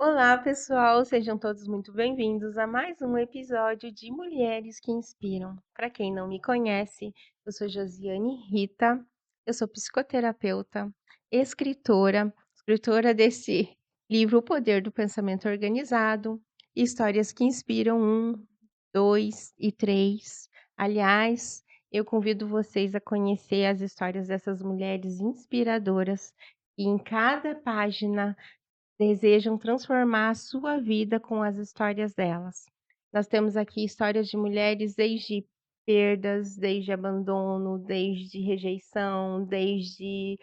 Olá, pessoal, sejam todos muito bem-vindos a mais um episódio de Mulheres que Inspiram. Para quem não me conhece, eu sou Josiane Rita, eu sou psicoterapeuta, escritora desse livro O Poder do Pensamento Organizado, Histórias que Inspiram 1, 2 e 3. Aliás, eu convido vocês a conhecer as histórias dessas mulheres inspiradoras e em cada página desejam transformar a sua vida com as histórias delas. Nós temos aqui histórias de mulheres desde perdas, desde abandono, desde rejeição, desde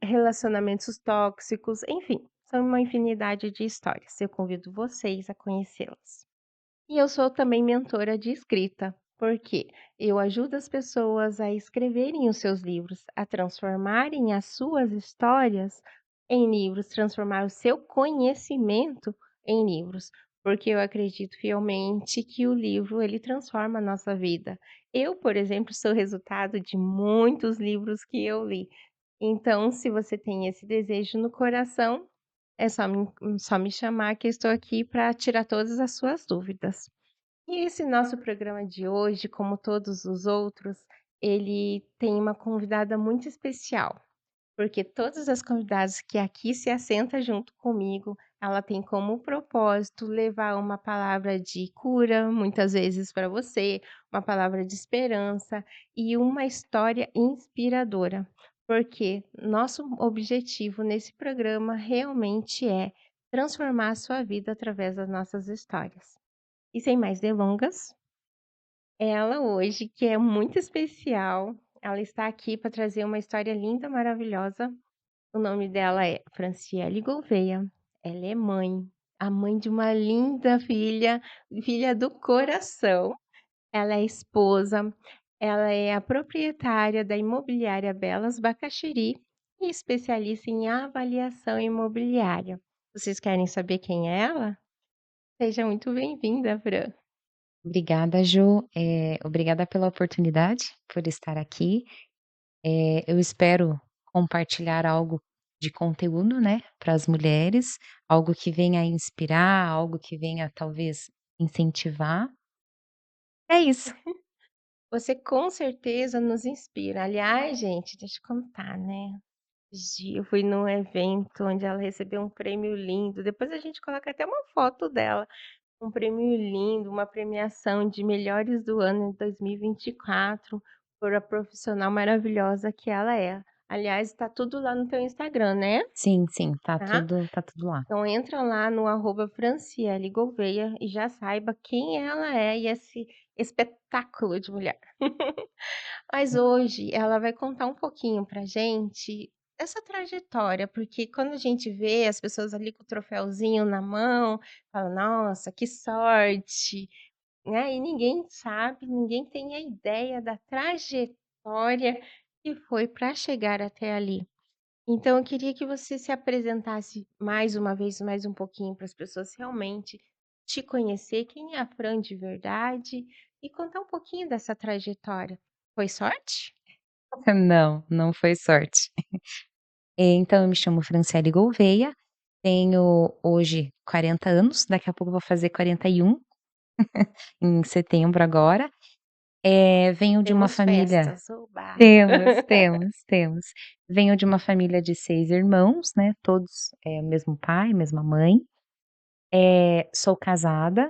relacionamentos tóxicos, enfim, são uma infinidade de histórias. Eu convido vocês a conhecê-las. E eu sou também mentora de escrita, porque eu ajudo as pessoas a escreverem os seus livros, a transformarem as suas histórias em livros, transformar o seu conhecimento em livros, porque eu acredito fielmente que o livro ele transforma a nossa vida. Eu, por exemplo, sou resultado de muitos livros que eu li. Então, se você tem esse desejo no coração, é só me chamar que eu estou aqui para tirar todas as suas dúvidas. E esse nosso programa de hoje, como todos os outros, ele tem uma convidada muito especial, porque todas as convidadas que aqui se assenta junto comigo, ela tem como propósito levar uma palavra de cura, muitas vezes para você, uma palavra de esperança e uma história inspiradora, porque nosso objetivo nesse programa realmente é transformar a sua vida através das nossas histórias. E sem mais delongas, ela hoje, que é muito especial, ela está aqui para trazer uma história linda, maravilhosa. O nome dela é Franciele Gouveia. Ela é mãe, a mãe de uma linda filha, filha do coração. Ela é esposa, ela é a proprietária da imobiliária Belas Bacaxiri e especialista em avaliação imobiliária. Vocês querem saber quem é ela? Seja muito bem-vinda, Fran. Obrigada, Ju. Obrigada pela oportunidade, por estar aqui. Eu espero compartilhar algo de conteúdo, né, para as mulheres, algo que venha a inspirar, algo que venha talvez incentivar. É isso. Você com certeza nos inspira. Aliás, gente, deixa eu contar, né? Eu fui num evento onde ela recebeu um prêmio lindo. Depois a gente coloca até uma foto dela. Um prêmio lindo, uma premiação de melhores do ano de 2024 por a profissional maravilhosa que ela é. Aliás, tá tudo lá no teu Instagram, né? Sim, sim, tá Tá? tudo lá. Então entra lá no @Franciele Gouveia e já saiba quem ela é e esse espetáculo de mulher. Mas hoje ela vai contar um pouquinho pra gente essa trajetória, porque quando a gente vê as pessoas ali com o troféuzinho na mão, fala: "Nossa, que sorte", né, e ninguém sabe, ninguém tem a ideia da trajetória que foi para chegar até ali. Então eu queria que você se apresentasse mais uma vez, mais um pouquinho para as pessoas realmente te conhecer, quem é a Fran de verdade e contar um pouquinho dessa trajetória. Foi sorte? Não, não foi sorte. Então eu me chamo Franciele Gouveia, tenho hoje 40 anos, daqui a pouco eu vou fazer 41, em setembro agora. Venho de uma Temos família. festas, oba! Temos. Venho de uma família de 6 irmãos, né, todos, mesmo pai, mesma mãe. Sou casada,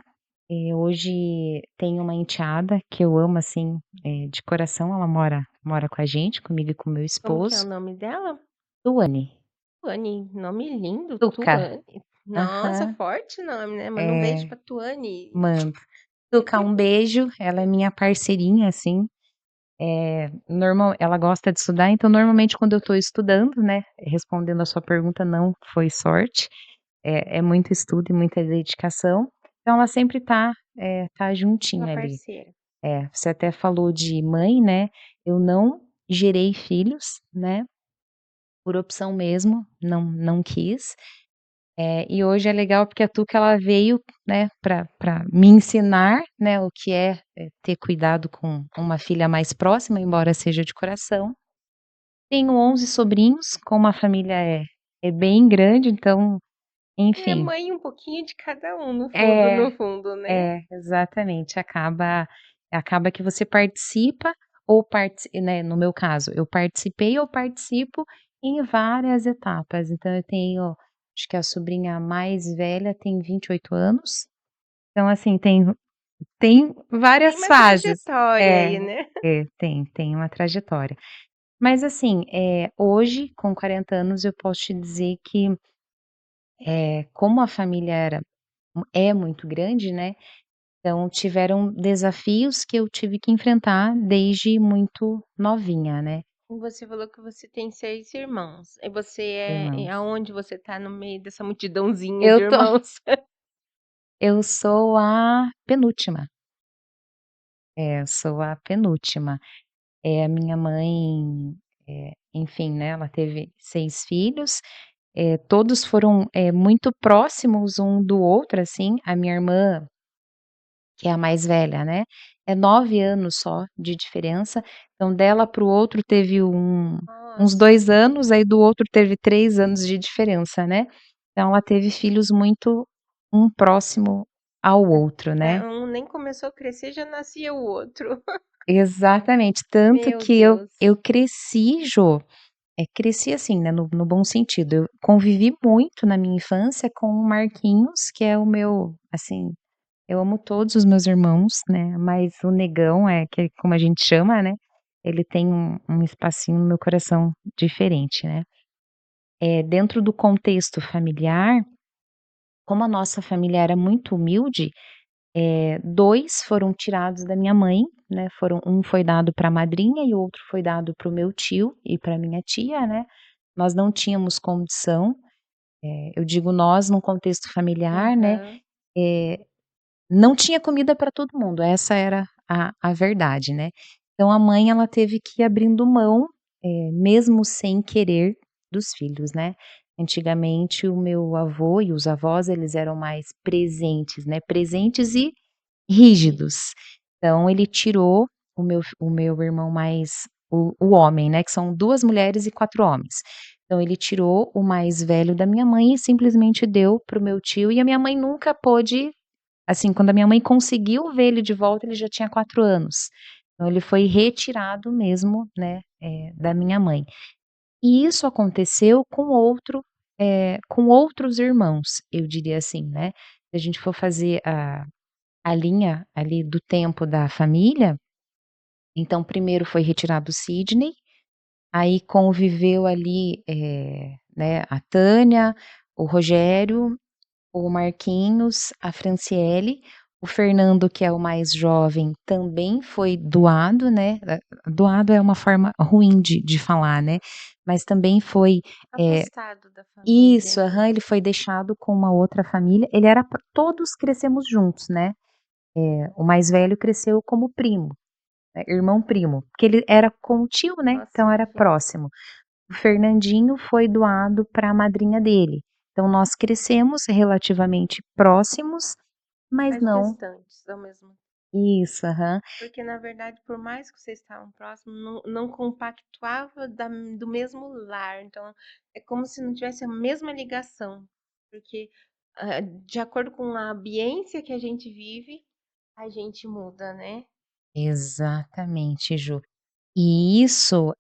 hoje tenho uma enteada que eu amo, assim, de coração, ela mora com a gente, comigo e com meu Como que é o esposo. nome dela? Tuane. Tuane, nome lindo, Tuca. Tuane. Nossa, Aham. forte nome, né? Manda um beijo É, pra Tuane. mando. Tuca, um beijo, ela é minha parceirinha, assim, normal ela gosta de estudar, então normalmente quando eu tô estudando, né, respondendo a sua pergunta, não foi sorte. É muito estudo e muita dedicação, então ela sempre tá Uma juntinho ali. parceira. Você até falou de mãe, né, eu não gerei filhos, né, por opção mesmo, não quis. E hoje é legal porque a Tuca ela veio, né, pra me ensinar, né, o que ter cuidado com uma filha mais próxima, embora seja de coração. Tenho 11 sobrinhos, como a família é bem grande, então É enfim. mãe um pouquinho de cada um É, no fundo, né. exatamente, acaba que você participa ou né, no meu caso, eu participei ou participo em várias etapas, então eu tenho acho que a sobrinha mais velha tem 28 anos, então assim, tem Tem várias uma fases. trajetória É, aí, né. tem uma trajetória. Mas assim, hoje com 40 anos eu posso te dizer que, como a família é muito grande, né, então tiveram desafios que eu tive que enfrentar desde muito novinha, né, Você falou que você tem 6 irmãos. E você irmãos. aonde você tá no meio dessa multidãozinha de Eu tô irmãos? eu sou a penúltima. Eu sou a penúltima. A minha mãe, enfim, né, ela teve 6 filhos, todos foram, muito próximos um do outro, assim. A minha irmã, que é a mais velha, né, é 9 anos só de diferença, então dela para o outro teve uns Nossa, 2 anos, aí do outro teve 3 anos de diferença, né. Então ela teve filhos muito um próximo ao outro, né. um nem começou a crescer, já nascia o outro. Exatamente, tanto Meu que eu Deus. eu cresci, Jô, cresci assim, né, no bom sentido, eu convivi muito na minha infância com o Marquinhos, que é o meu, assim, eu amo todos os meus irmãos, né, mas o negão, que é como a gente chama, né, ele tem um espacinho no meu coração diferente, né. Dentro do contexto familiar, como a nossa família era muito humilde, 2 foram tirados da minha mãe, né, um foi dado para a madrinha e o outro foi dado para o meu tio e para minha tia, né. Nós não tínhamos condição, eu digo nós num contexto familiar, né, Aham. eh não tinha comida para todo mundo, essa era a verdade, né. Então a mãe ela teve que ir abrindo mão, mesmo sem querer, dos filhos, né. Antigamente o meu avô e os avós eles eram mais presentes, né, presentes e rígidos. Então ele tirou o meu irmão mais o homem, né, que são 2 mulheres e 4 homens. Então ele tirou o mais velho da minha mãe e simplesmente deu para o meu tio e a minha mãe nunca pôde. Assim, quando a minha mãe conseguiu ver ele de volta, ele já tinha 4 anos. Então ele foi retirado mesmo, né, da minha mãe. E isso aconteceu com outros irmãos, eu diria assim, né. Se a gente for fazer a linha ali do tempo da família, então primeiro foi retirado o Sidney, aí conviveu ali, né, a Tânia, o Rogério, o Marquinhos, a Franciele, o Fernando, que é o mais jovem, também foi doado, né, doado é uma forma ruim de falar, né, mas também foi, eh Afastado da isso, família. aham, ele foi deixado com uma outra família, ele era pro todos crescemos juntos, né, o mais velho cresceu como primo, né, irmão primo, porque ele era com o tio, né, Nossa, então era imagino. próximo. O Fernandinho foi doado para a madrinha dele. Então nós crescemos relativamente próximos, mas Mas não distantes ao mesmo. isso, aham. Porque na verdade, por mais que vocês estavam próximos, não compactuava do mesmo lar, então é como se não tivesse a mesma ligação, porque, de acordo com a ambiência que a gente vive, a gente muda, né. Exatamente, Ju. E isso,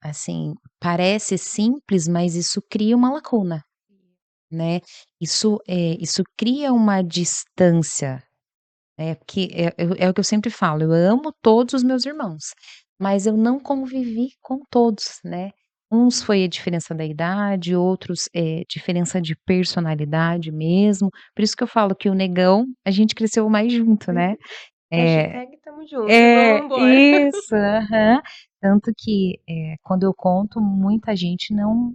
assim, parece simples, mas isso cria uma lacuna, né. Isso cria uma distância. Porque é o que eu sempre falo, eu amo todos os meus irmãos, mas eu não convivi com todos, né. Uns foi a diferença da idade, outros, diferença de personalidade mesmo, por isso que eu falo que o negão, a gente cresceu mais junto, né. É Hashtag "tamo junto, vamos embora". isso, aham. Tanto que, quando eu conto, muita gente não,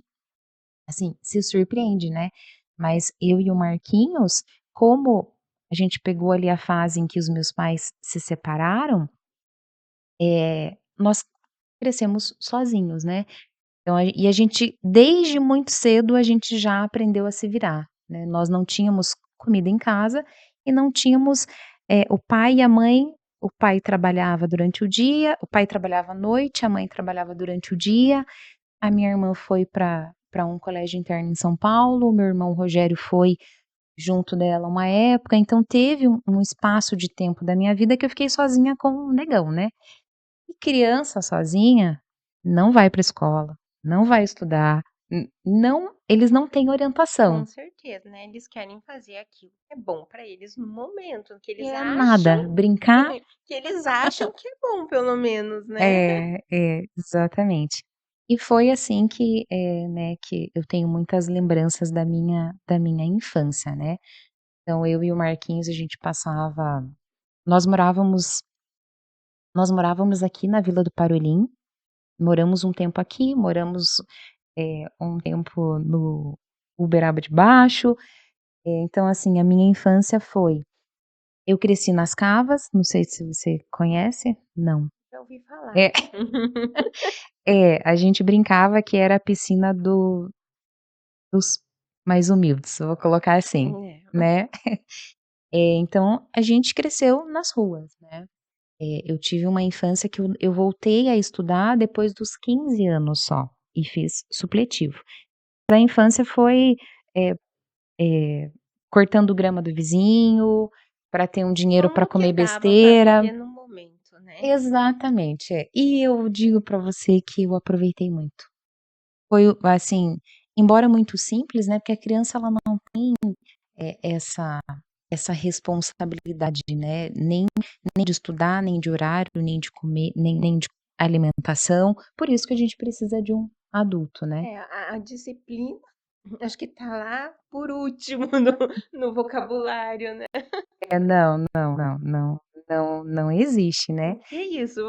assim, se surpreende, né. Mas eu e o Marquinhos, como a gente pegou ali a fase em que os meus pais se separaram, nós crescemos sozinhos, né. Então a gente desde muito cedo a gente já aprendeu a se virar, né. Nós não tínhamos comida em casa e não tínhamos, o pai e a mãe, o pai trabalhava durante o dia, o pai trabalhava à noite, a mãe trabalhava durante o dia, a minha irmã foi para para um colégio interno em São Paulo, o meu irmão Rogério foi junto dela uma época, então teve um espaço de tempo da minha vida que eu fiquei sozinha com o negão, né. E criança sozinha não vai para escola, não vai estudar, não, eles não têm Com orientação. certeza, né, eles querem fazer aquilo que é bom para eles no momento, que eles É acham nada, brincar. que eles acham que é bom pelo menos, né. Exatamente. E foi assim que, né, que eu tenho muitas lembranças da minha infância, né. Então eu e o Marquinhos a gente passava nós morávamos nós morávamos aqui na Vila do Parolim, moramos um tempo aqui, moramos, um tempo no Uberaba de Baixo, então assim, a minha infância foi eu cresci nas Cavas, não sei se você conhece? Não. Já ouvi falar. É. A gente brincava que era a piscina dos mais humildes, vou colocar assim, É. né. Então a gente cresceu nas ruas, né. Eu tive uma infância que eu voltei a estudar depois dos 15 anos só, e fiz supletivo. A infância foi, eh eh, cortando grama do vizinho, para ter um dinheiro para Como que comer dava para besteira. viver no momento, né. Exatamente, é. E eu digo para você que eu aproveitei muito. Foi o assim, embora muito simples, né, porque a criança ela não tem, essa responsabilidade, né, nem de estudar, nem de horário, nem de comer, nem de alimentação, por isso que a gente precisa de um adulto, né. É, a disciplina, acho que tá lá por último no vocabulário, né. Não, não, não, não, não existe, né. Que isso?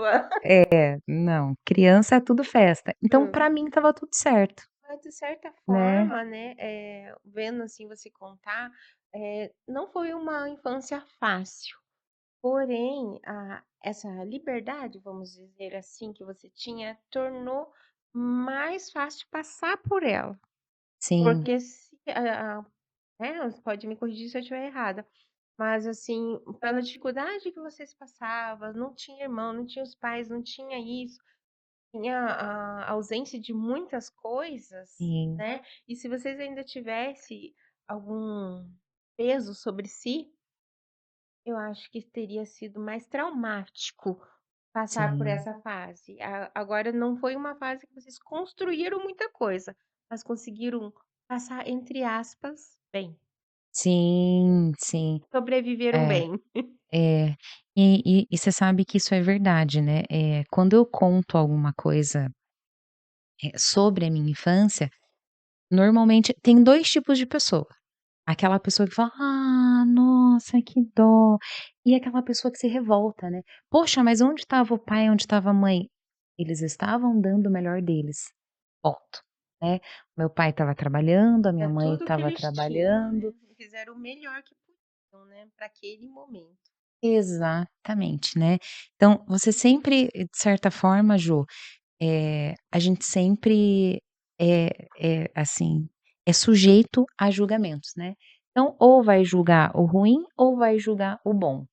Não, criança é tudo festa. Então Hã. pra mim estava tudo certo, Mas de certa né. forma, né, vendo, assim, você contar, não foi uma infância fácil, porém, essa liberdade, vamos dizer assim, que você tinha, tornou mais fácil passar por ela. Sim, Porque se você pode me corrigir se eu estiver errada, mas, assim, pela dificuldade que vocês passavam, não tinha irmão, não tinha os pais, não tinha isso, tinha a ausência de muitas coisas, sim, né, e se vocês ainda tivesse algum peso sobre si, eu acho que teria sido mais traumático passar por sim. essa fase. Agora não foi uma fase que vocês construíram muita coisa, mas conseguiram passar, entre aspas, bem. Sim, sim. Sobreviveram É, bem. é. E você sabe que isso é verdade, né, quando eu conto alguma coisa, sobre a minha infância, normalmente tem 2 tipos de pessoa. Aquela pessoa que fala: "Ah, nossa, que dó", e aquela pessoa que se revolta, né: "Poxa, mas onde estava o pai, onde estava a mãe?". Eles estavam dando o melhor deles, ponto, né. Meu pai estava trabalhando, a É minha mãe tudo que estava eles tinham, trabalhando. né, e fizeram o melhor que podiam, né, para aquele momento. Exatamente, né. Então você sempre, de certa forma, Jô, a gente sempre assim, é sujeito a julgamentos, né. Então ou vai julgar o ruim ou vai julgar o bom.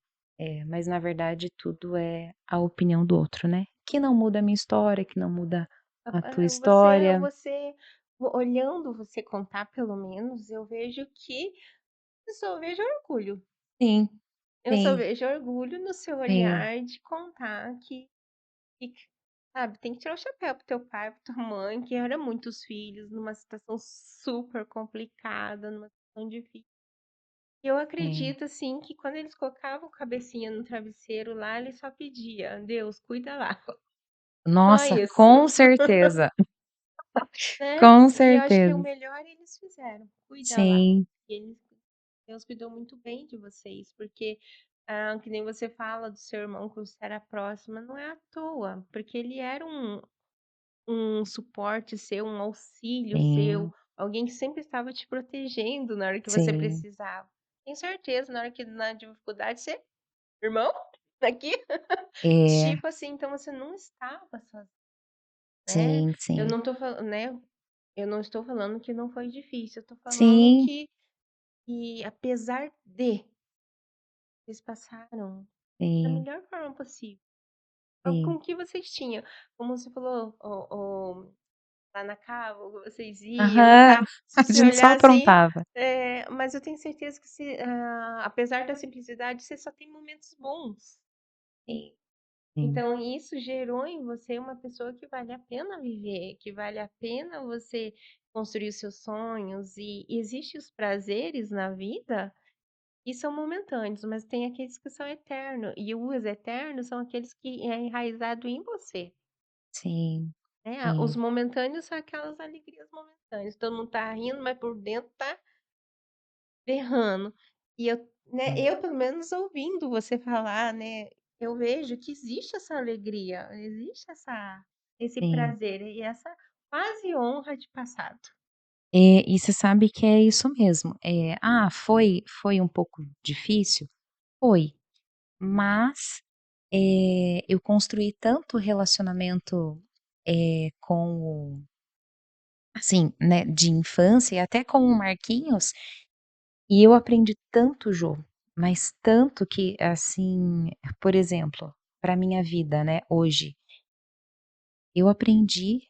Mas na verdade tudo é a opinião do outro, né. Que não muda a minha história, que não muda a tua Você história. você olhando você contar pelo menos, eu vejo que eu só vejo orgulho. Sim, Eu só sim, vejo orgulho no seu sim, olhar de contar que, sabe, tem que tirar o chapéu para teu pai, para tua mãe, que era muitos filhos, numa situação super complicada, numa situação difícil. E eu sim. acredito, assim, que quando eles colocavam cabecinha no travesseiro lá, ele só pedia: "Deus, cuida lá". Só Nossa, isso, com certeza, né. com E eu acho que o certeza. melhor eles fizeram, cuida lá. Sim, E eles Deus cuidou muito bem de vocês, porque, que nem você fala do seu irmão que você era próxima, não é à toa, porque ele era um suporte seu, um auxílio seu, sim, alguém que sempre estava te protegendo na hora que você sim. precisava. Tenho certeza, na hora que na dificuldade você: "Irmão, aqui". É, Tipo assim, então você não estava sozinho, né. sim, Eu sim. não tô falando, né, eu não estou falando que não foi difícil, eu tô falando Sim, que apesar de, vocês passaram da sim, melhor forma possível, com sim. o que vocês tinham. Como você falou, lá na Cabo, vocês iam, Aham, tal. a Se você gente só olhar assim, aprontava. mas eu tenho certeza que apesar da simplicidade, você só tem momentos bons. Sim, sim, Então isso gerou em você uma pessoa que vale a pena viver, que vale a pena você construir os seus sonhos e existem os prazeres na vida que são momentâneos, mas tem aqueles que são eternos, e os eternos são aqueles que é enraizado em você, sim, né. Os sim, momentâneos são aquelas alegrias momentâneas, todo mundo tá rindo, mas por dentro tá berrando. E eu, né, sim, eu pelo menos ouvindo você falar, né, eu vejo que existe essa alegria, existe esse sim. prazer e essa quase honra de passado. E você sabe que é isso mesmo. Foi um pouco difícil? Foi, mas, eu construí tanto relacionamento, com o assim, né, de infância e até com o Marquinhos, e eu aprendi tanto, Jô, mas tanto que, assim, por exemplo, para minha vida, né, hoje, eu aprendi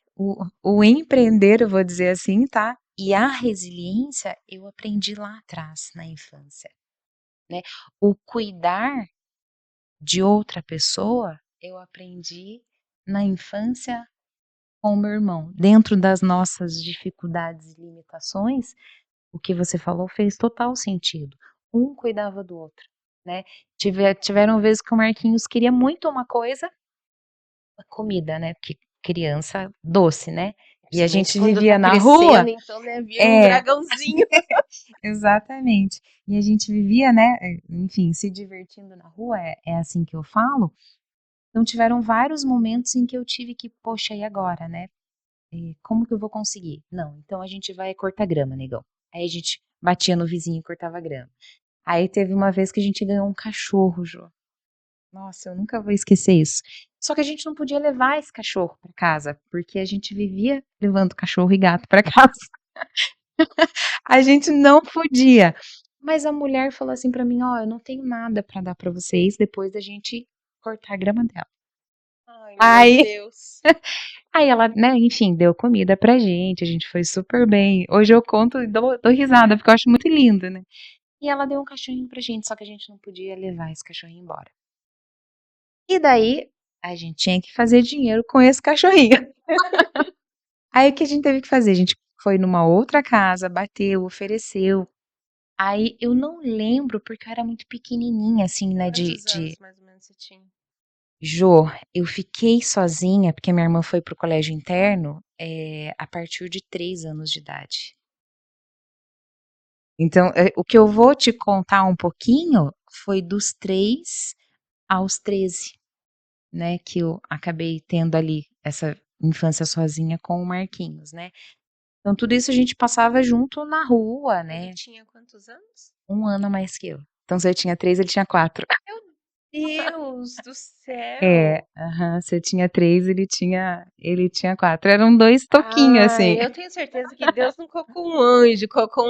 o empreender, eu vou dizer assim, tá, e a resiliência eu aprendi lá atrás, na infância, né. O cuidar de outra pessoa, eu aprendi na infância com o meu irmão. Dentro das nossas dificuldades e limitações, o que você falou fez total sentido. Um cuidava do outro, né. Tiveram vezes que o Marquinhos queria muito uma coisa, a comida, né, porque criança doce, né. E a Principalmente gente quando tá vivia na rua crescendo, então, né, vira um é, dragãozinho. exatamente. E a gente vivia, né, enfim, se divertindo na rua, é assim que eu falo. Então tiveram vários momentos em que eu tive que: "Poxa, e agora, né? Como que eu vou conseguir? Não, então a gente vai cortar grama, negão". Aí a gente batia no vizinho e cortava grama. Aí teve uma vez que a gente ganhou um cachorro, Jô. Nossa, eu nunca vou esquecer isso. Só que a gente não podia levar esse cachorro pra casa, porque a gente vivia levando cachorro e gato pra casa. A gente não podia. Mas a mulher falou assim pra mim: "Ó, eu não tenho nada pra dar pra vocês depois da gente cortar a grama dela". Ai, meu Aí Deus. Aí ela, né, enfim, deu comida pra gente, a gente foi super bem. Hoje eu conto e dou risada, porque eu acho muito lindo, né. E ela deu um cachorrinho pra gente, só que a gente não podia levar esse cachorrinho embora. E daí, a gente tinha que fazer dinheiro com esse cachorrinho. Aí o que a gente teve que fazer? A gente foi numa outra casa, bateu, ofereceu. Aí eu não lembro, porque eu era muito pequenininha, assim, né, de Quantos de anos mais ou menos você tinha? Jô, eu fiquei sozinha, porque minha irmã foi para o colégio interno, a partir de 3 anos de idade. Então, o que eu vou te contar um pouquinho foi dos 3 aos 13, né, que eu acabei tendo ali essa infância sozinha com o Marquinhos, né. Então tudo isso a gente passava junto na rua, Ele né, tinha quantos anos? 1 ano a mais que eu. Então se eu tinha 3, ele tinha 4. Meu Deus do É, céu! aham, se eu tinha 3, ele tinha 4. Eram 2 toquinhos, Ai, assim. eu tenho certeza que Deus não colocou um anjo, colocou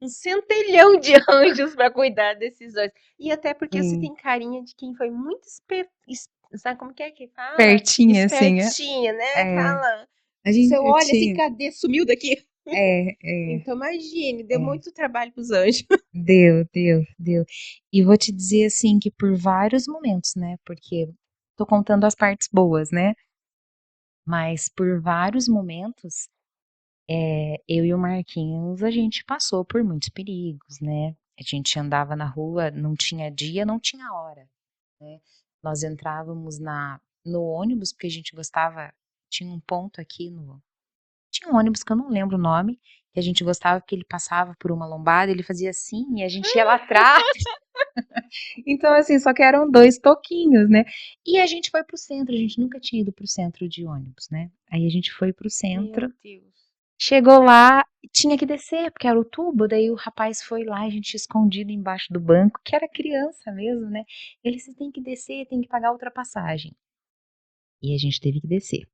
um centelhão de anjos para cuidar desses 2. E até porque você Sim, tem carinha de quem foi muito sabe como que é que fala? pertinho, assim, Espertinha, né, é. aquela A você gente eu olha assim: tinha "Cadê? Sumiu daqui". é, é, Então imagine, deu é. muito trabalho para os anjos. Deu, deu, deu. E vou te dizer, assim, que por vários momentos, né, porque tô contando as partes boas, né, mas por vários momentos, eu e o Marquinhos, a gente passou por muitos perigos, né. A gente andava na rua, não tinha dia, não tinha hora, né. Nós entrávamos no ônibus, porque a gente gostava tinha um ponto aqui no tinha um ônibus que eu não lembro o nome, que a gente gostava porque ele passava por uma lombada, ele fazia assim e a gente ia lá atrás. Então, assim, só que eram 2 toquinhos, né. E a gente foi para o centro, a gente nunca tinha ido para o centro de ônibus, né. Aí a gente foi para o Meu centro, Deus. chegou lá, tinha que descer, porque era o tubo, daí o rapaz foi lá, a gente escondido embaixo do banco, que era criança mesmo, né. Ele: "Você tem que descer, tem que pagar a ultrapassagem". E a gente teve que descer.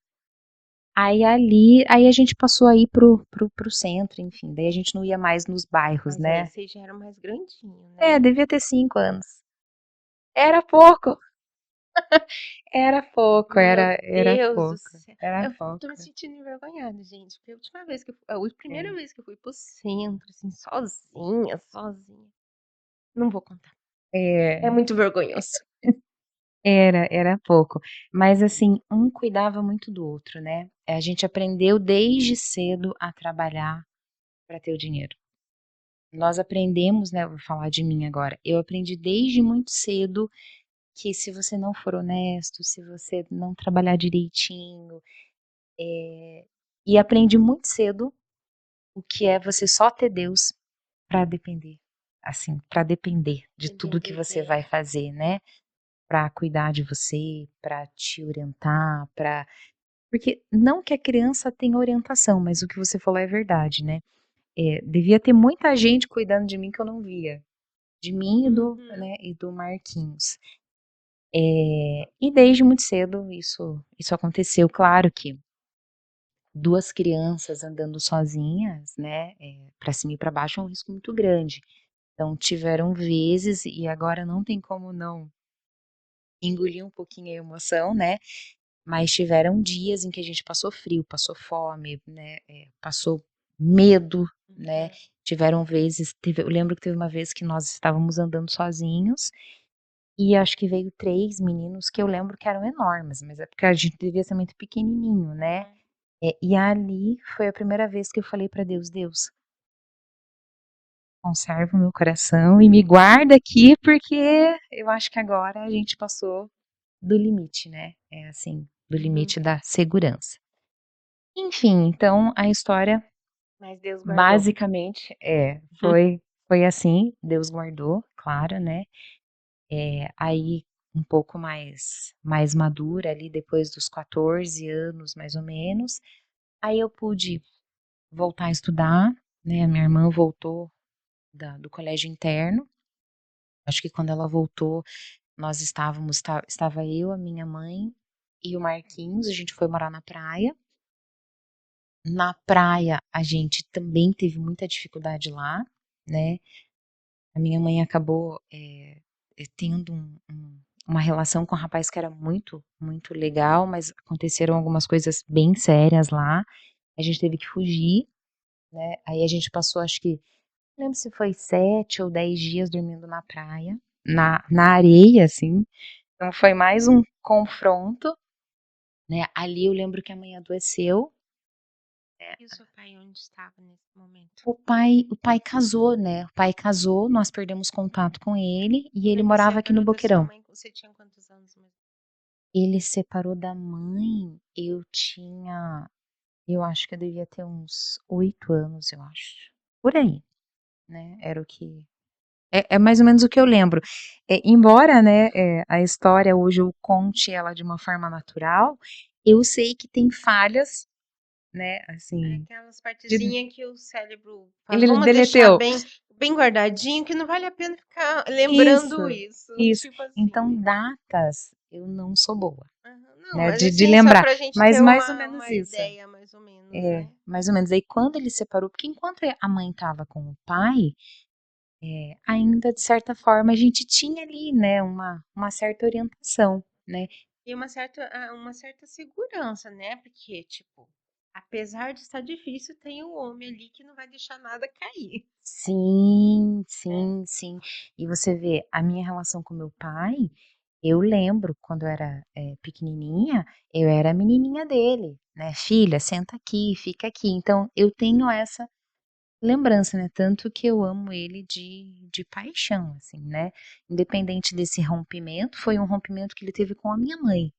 Aí a gente passou a ir para o centro, enfim, daí a gente não ia mais nos bairros, Mas aí né. vocês já eram mais grandinho, É, né? devia ter 5 anos. Era pouco. Era pouco, Meu era Deus do pouco, céu. era Eu tô pouco. me sentindo envergonhada, gente, porque a última vez que eu fu a primeira É, vez que eu fui para o centro, assim, sozinha, sozinha, não vou contar. É é, muito vergonhoso. era pouco. Mas assim, um cuidava muito do outro, né. A gente aprendeu desde cedo a trabalhar para ter o dinheiro. Nós aprendemos, né, vou falar de mim agora, eu aprendi desde muito cedo que se você não for honesto, se você não trabalhar direitinho, e aprendi muito cedo o que é você só ter Deus para depender, assim, para depender de Aprender a tudo que você viver. vai fazer, né, para cuidar de você, para te orientar, para porque não que a criança tenha orientação, mas o que você falou é verdade, né. Devia ter muita gente cuidando de mim que eu não via, de mim Uhum. e do Marquinhos. E desde muito cedo isso aconteceu. Claro que 2 crianças andando sozinhas, né, pra cima e para baixo é um risco muito grande. Então tiveram vezes e agora não tem como não engolir um pouquinho a emoção, né, mas tiveram dias em que a gente passou frio, passou fome, né, passou medo, né. Uhum. Tiveram vezes eu lembro que teve uma vez que nós estávamos andando sozinhos, e acho que veio 3 meninos que eu lembro que eram enormes, mas é porque a gente devia ser muito pequenininho, né. Uhum. E ali foi a primeira vez que eu falei pra Deus: "Deus, conserva o meu coração e me guarda aqui, porque eu acho que agora a gente passou do limite, né, assim, do Uhum. limite da segurança". Enfim, então a história Mas Deus guardou. basicamente foi assim, Deus guardou, claro, né. Aí um pouco mais madura ali depois dos 14 anos mais ou menos, aí eu pude voltar a estudar, né, a minha irmã voltou do colégio interno, acho que quando ela voltou nós estava eu, a minha mãe e o Marquinhos, a gente foi morar na praia. Na praia a gente também teve muita dificuldade lá, né, a minha mãe acabou, tendo uma relação com um rapaz que era muito, muito legal, mas aconteceram algumas coisas bem sérias lá, a gente teve que fugir, né, aí a gente passou acho que não lembro se foi 7 ou 10 dias dormindo na praia, na areia, assim, então foi mais um confronto, né, ali eu lembro que a mãe adoeceu, né, E o seu pai onde estava nesse momento? o pai casou, né, o pai casou, nós perdemos contato com ele, e ele Ele morava aqui no separou da sua Boqueirão. mãe, você tinha quantos anos mesmo? Ele separou da mãe, eu acho que eu devia ter uns 8 anos, eu acho, por aí, né, era o que é mais ou menos o que eu lembro. Embora, né, a história hoje eu conte ela de uma forma natural, eu sei que tem falhas, né, É assim, aquelas de partezinha que o cérebro fala: ele "Vamos deixar deleteu. bem guardadinho, que não vale a pena ficar Isso, lembrando isso", isso. tipo assim, Então né. datas, eu não sou boa, Aham. Não, né, mas de assim, só lembrar, pra gente mas ter mais ou menos uma isso. ideia mais ou menos, né. Mais ou menos. Aí quando ele separou porque enquanto a mãe estava com o pai, ainda de certa forma a gente tinha ali, né, uma certa orientação, né. E uma certa segurança, né, porque, tipo, apesar de estar difícil, tem o homem ali que não vai deixar nada cair, Sim, né. sim, sim. E você vê, a minha relação com meu pai, eu lembro quando eu era, pequenininha, eu era a menininha dele, né, "Filha, senta aqui, fica aqui". Então eu tenho essa lembrança, né, tanto que eu amo ele de paixão, assim, né, independente desse rompimento, foi um rompimento que ele teve com a minha mãe,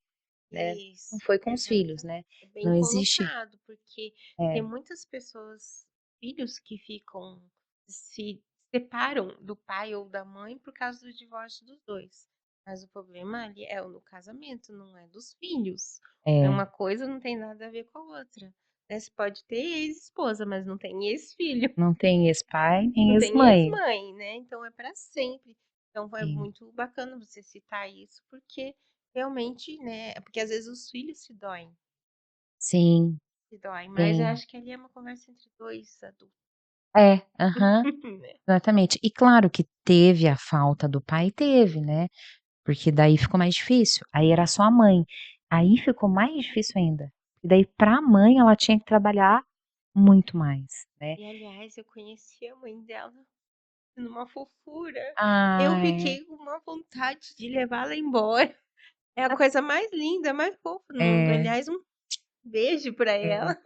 né, não Isso, foi com os filhos, exatamente. né, É bem não existe colocado, porque tem é, muitas pessoas, filhos que se separam do pai ou da mãe por causa do divórcio dos 2. Mas o problema ali é no casamento, não é dos filhos. É é, uma coisa não tem nada a ver com a outra, né, você pode ter ex-esposa, mas não tem ex-filho. não tem ex-pai nem Não tem ex-mãe. ex-mãe, né, então é para sempre. Então é Sim, muito bacana você citar isso, porque realmente, né, porque às vezes os filhos sim, se doem, mas eu sim. acho que ali é uma conversa entre 2 adultos, É, aham, né. exatamente. E claro que teve a falta do pai, teve, né, porque daí ficou mais difícil. Aí era só a mãe. Aí ficou mais difícil ainda. E daí para a mãe ela tinha que trabalhar muito mais, né. E aliás, eu conheci a mãe dela numa fofura. Eu Ai, fiquei com uma vontade de levá-la embora. É a coisa mais linda, mais fofa do mundo. é, Aliás, um beijo pra é. ela.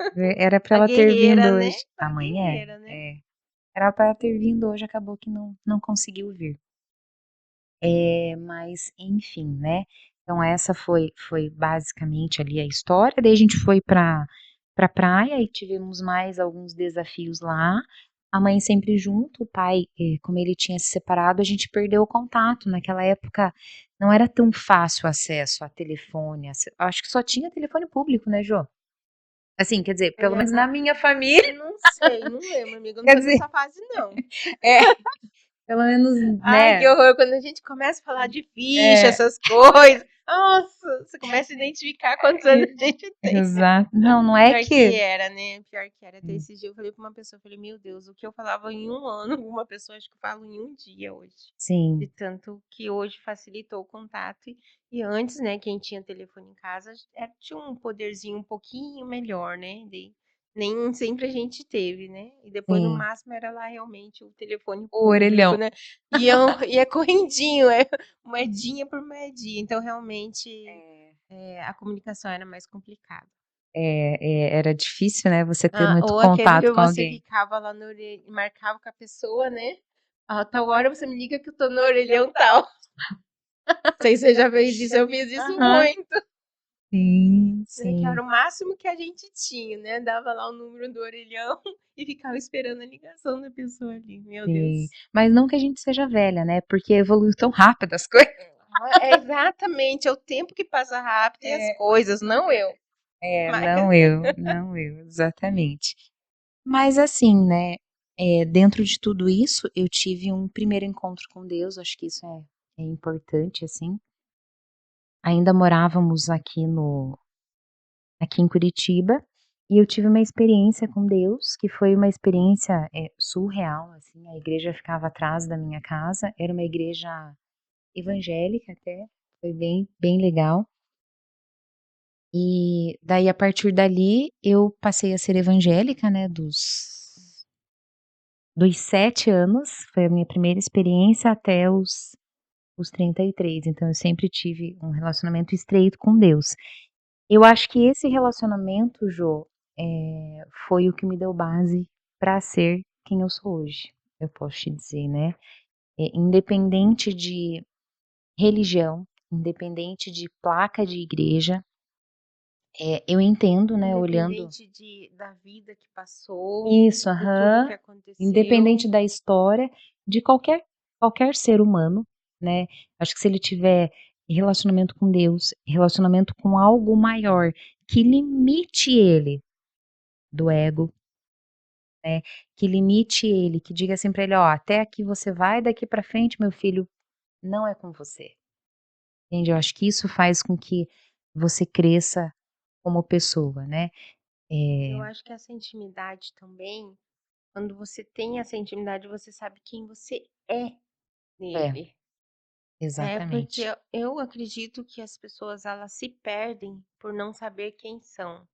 Era para A ela ter vindo guerreira, né? hoje. A A mãe guerreira, né? é. Era para ela ter vindo hoje, acabou que não conseguiu vir. Mas enfim, né, então essa foi basicamente ali a história, daí a gente foi pra praia e tivemos mais alguns desafios lá, a mãe sempre junto, o pai, como ele tinha se separado, a gente perdeu o contato, naquela época não era tão fácil o acesso a telefone, acho que só tinha telefone público, né, Jô? Assim, quer dizer, pelo É, menos na minha família, não sei, não lembro, amiga. Eu não quer sou dizer, dessa fase, não. é, pelo menos, Ai, que né, horror. Quando a gente começa a falar de ficha, é. essas coisas. Nossa, você começa a identificar quantos anos a gente tem. Exato. Não, não é Pior que que era, né? Pior que era. Até sim, esse dia eu falei pra uma pessoa, eu falei, meu Deus, o que eu falava em um ano, uma pessoa acho que eu falo em um dia hoje. De sim, tanto que hoje facilitou o contato. E antes, né, quem tinha telefone em casa tinha um poderzinho um pouquinho melhor, né? Nem sempre a gente teve, né? E depois, no sim. máximo, era lá realmente o telefone O público, orelhão. né? E é correndinho, é moedinha por moedinha. Então, realmente, É. a comunicação era mais complicada. Era difícil, né, você ter Ah, muito ou aquele contato que com você alguém. ficava lá no orelhão, marcava com a pessoa, né? A tal hora você me liga que eu tô no orelhão tal. Não sei se você já fez isso, eu fiz isso Aham. muito, Sim, né? Que era sim, o máximo que a gente tinha, né? Dava lá o número do orelhão e ficava esperando a ligação da pessoa ali. Meu sim. Deus. Mas não que a gente seja velha, né, porque evoluiu tão rápido as coisas. É exatamente, é o tempo que passa rápido e as É, coisas, não eu. Mas, não eu, exatamente. Mas assim, né, dentro de tudo isso, eu tive um primeiro encontro com Deus, acho que isso é importante, assim. Ainda morávamos aqui em Curitiba, e eu tive uma experiência com Deus, que foi uma experiência, surreal, assim, a igreja ficava atrás da minha casa, era uma igreja evangélica até, foi bem legal. E daí a partir dali eu passei a ser evangélica, né, dos 7 anos, foi a minha primeira experiência até os 33, então eu sempre tive um relacionamento estreito com Deus. Eu acho que esse relacionamento, Jô, foi o que me deu base para ser quem eu sou hoje, eu posso te dizer, né. Independente de religião, independente de placa de igreja, eu entendo, né, olhando independente da vida que passou, isso, de tudo que aham. aconteceu, Independente da história de qualquer ser humano, né, acho que se ele tiver relacionamento com Deus, relacionamento com algo maior que limite ele do ego, né, que limite ele, que diga assim pra ele: "Ó, até aqui você vai, daqui pra frente, meu filho, não é com você". Entende? Eu acho que isso faz com que você cresça como pessoa, né. eu Eh acho que essa intimidade também, quando você tem essa intimidade, você sabe quem você é é, nele. É porque exatamente. eu acredito que as pessoas elas se perdem por não saber quem são.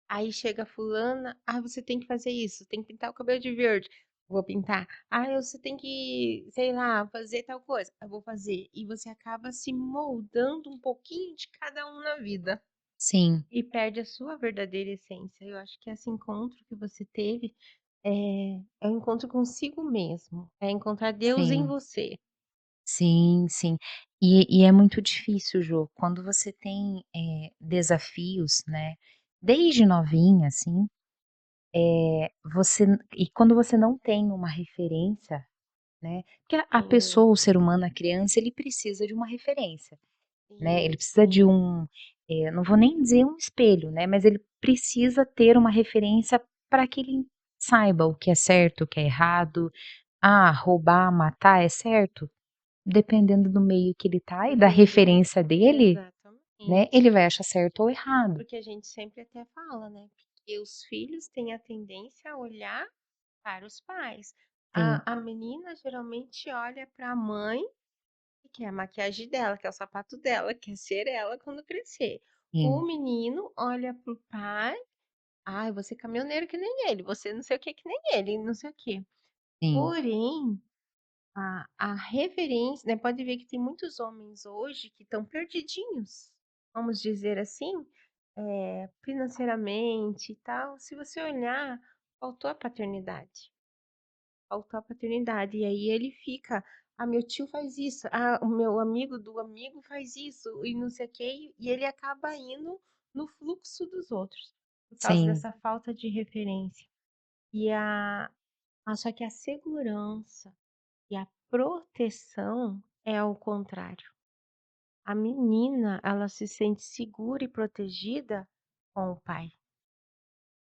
Aí chega fulana, ah, você tem que fazer isso, tem que pintar o cabelo de verde. Vou pintar. Ah, você tem que, sei lá, fazer tal coisa. Eu vou fazer. E você acaba se moldando um pouquinho de cada um na vida. Sim, E perde a sua verdadeira essência. Eu acho que esse encontro que você teve é um encontro consigo mesmo. É encontrar Deus em sim. você. Sim, sim. E é muito difícil, Jô, quando você tem, desafios, né, desde novinha, assim, e quando você não tem uma referência, né, porque a Sim, pessoa, o ser humano, a criança, ele precisa de uma referência, né, ele sim, precisa de sim. não vou nem dizer um espelho, né, mas ele precisa ter uma referência para que ele saiba o que é certo, o que é errado. Ah, roubar, matar é certo? Dependendo do meio que ele tá e da Uhum, referência dele, né, exatamente. ele vai achar certo ou errado. Porque a gente sempre até fala, né? Que os filhos têm a tendência a olhar para os pais. Sim, A menina geralmente olha para a mãe que é a maquiagem dela, que é o sapato dela, quer ser ela quando crescer. O sim, menino olha pro pai, ai, você é caminhoneiro que nem ele, você não sei o que nem ele, não sei o quê. sim, Porém, a referência, né, pode ver que tem muitos homens hoje que estão perdidinhos, vamos dizer assim, financeiramente e tal. Se você olhar, faltou a paternidade. Faltou a paternidade. E aí ele fica, ah, meu tio faz isso, ah, o meu amigo do amigo faz isso, e não sei o quê, e ele acaba indo no fluxo dos outros, por causa sim, dessa falta de referência. Só que a segurança e a proteção é ao contrário. A menina, ela se sente segura e protegida com o pai.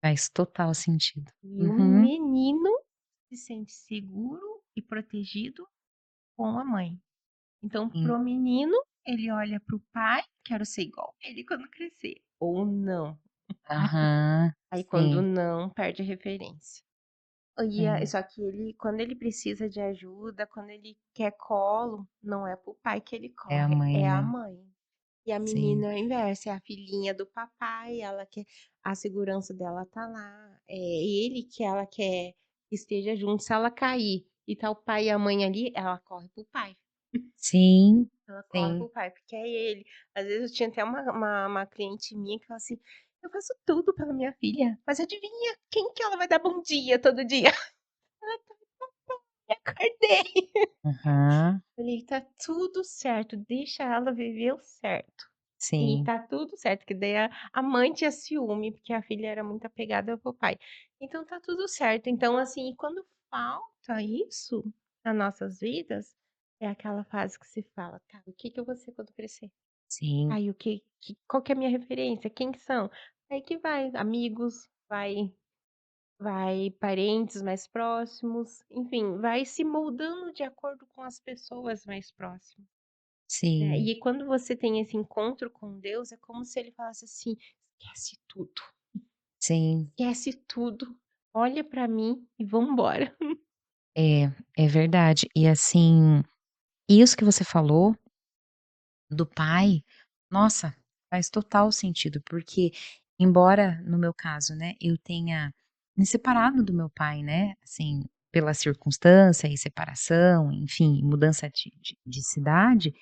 faz total sentido. E o Uhum, menino se sente seguro e protegido com a mãe. Então, sim, pro menino, ele olha pro pai, quero ser igual ele quando crescer. Ou não. aham, Aí quando sim, não, perde a referência. sim, Só que ele, quando ele precisa de ajuda, quando ele quer colo, não é pro pai que ele é a corre, mãe, é a né, mãe. E a sim, menina é o inverso, é a filhinha do papai, ela quer, a segurança dela tá lá, é ele que ela quer que esteja junto. Se ela cair e tá o pai e a mãe ali, ela corre pro pai. sim, Ela corre sim, pro pai, porque é ele. Às vezes eu tinha até uma cliente minha que falava assim: eu faço tudo pela minha filha, mas adivinha quem que ela vai dar bom dia todo dia? Ela tá, me acordei. aham, Falei, tá tudo certo, deixa ela viver o certo. E sim, tá tudo certo, que daí a mãe tinha ciúme, porque a filha era muito apegada pro pai. Então tá tudo certo. Então, assim, quando falta isso nas nossas vidas, é aquela fase que se fala, tá, o que que eu vou ser quando crescer? sim, Aí qual que é a minha referência? Quem que são? Aí que vai amigos, vai parentes mais próximos, enfim, vai se moldando de acordo com as pessoas mais próximas, né. sim, E quando você tem esse encontro com Deus, é como se ele falasse assim: "Esquece tudo, sim, esquece tudo, olha pra mim e vamos embora". é, é verdade. E assim, isso que você falou do pai, nossa, faz total sentido, porque embora no meu caso, né, eu tenha me separado do meu pai, né, assim, pela circunstância e separação, enfim, mudança de cidade,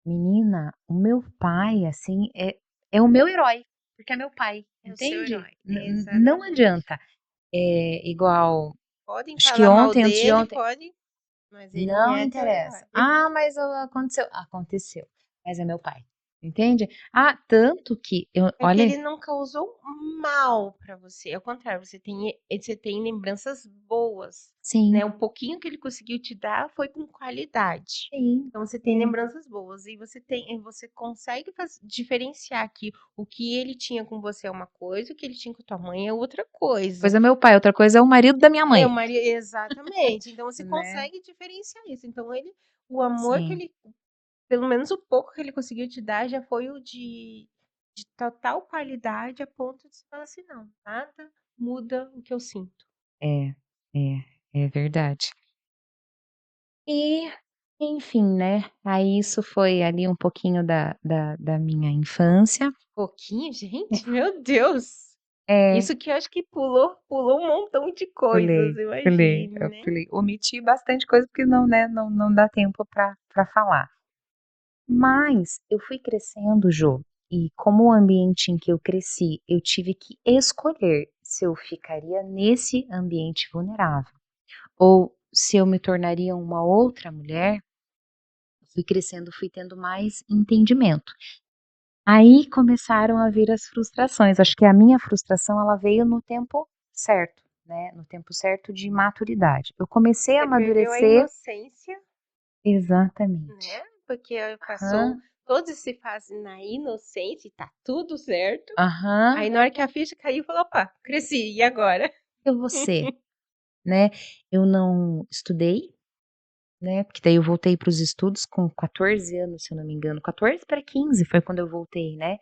menina, o meu pai, assim, é o meu herói, porque é meu pai, É o seu entende? herói. Não Exatamente. adianta, igual, Podem acho que falar mal ontem, dele, anteontem, pode, mas ele não é teu interessa. herói. "Ah, mas aconteceu". Aconteceu, mas é meu pai, entende? Ah, tanto que eu É que olha, ele não causou mal pra você, ao contrário, você tem lembranças boas, sim, né, o pouquinho que ele conseguiu te dar foi com qualidade. sim, Então você tem é. lembranças boas e você consegue diferenciar que o que ele tinha com você é uma coisa, o que ele tinha com tua mãe é outra coisa. Coisa é meu pai, outra coisa é o marido da minha É mãe, o mari Exatamente, então você né. consegue diferenciar isso. Então o amor que Sim, ele pelo menos o pouco que ele conseguiu te dar já foi o de total qualidade a ponto de você falar assim: "Não, nada muda o que eu sinto". é, é verdade. E, enfim, né, aí isso foi ali um pouquinho da minha infância. Pouquinho, gente? Meu Deus! É, Isso que eu acho que pulou um montão de coisas, imagine, eu né. pulei, omiti bastante coisa porque não, né, não dá tempo pra falar. Mas eu fui crescendo, Jô, e como o ambiente em que eu cresci, eu tive que escolher se eu ficaria nesse ambiente vulnerável ou se eu me tornaria uma outra mulher, fui crescendo, fui tendo mais entendimento. Aí começaram a vir as frustrações, acho que a minha frustração ela veio no tempo certo, né, no tempo certo de maturidade. Eu comecei a Você perdeu a amadurecer, inocência, exatamente. né, porque passou Aham, toda essa fase na inocência e tá tudo certo, aham. aí na hora que a ficha caiu, falou: "Opa, cresci, e agora?". Eu vou ser, né, eu não estudei, né, porque daí eu voltei para os estudos com 14 anos, se eu não me engano, 14 para 15 foi quando eu voltei, né.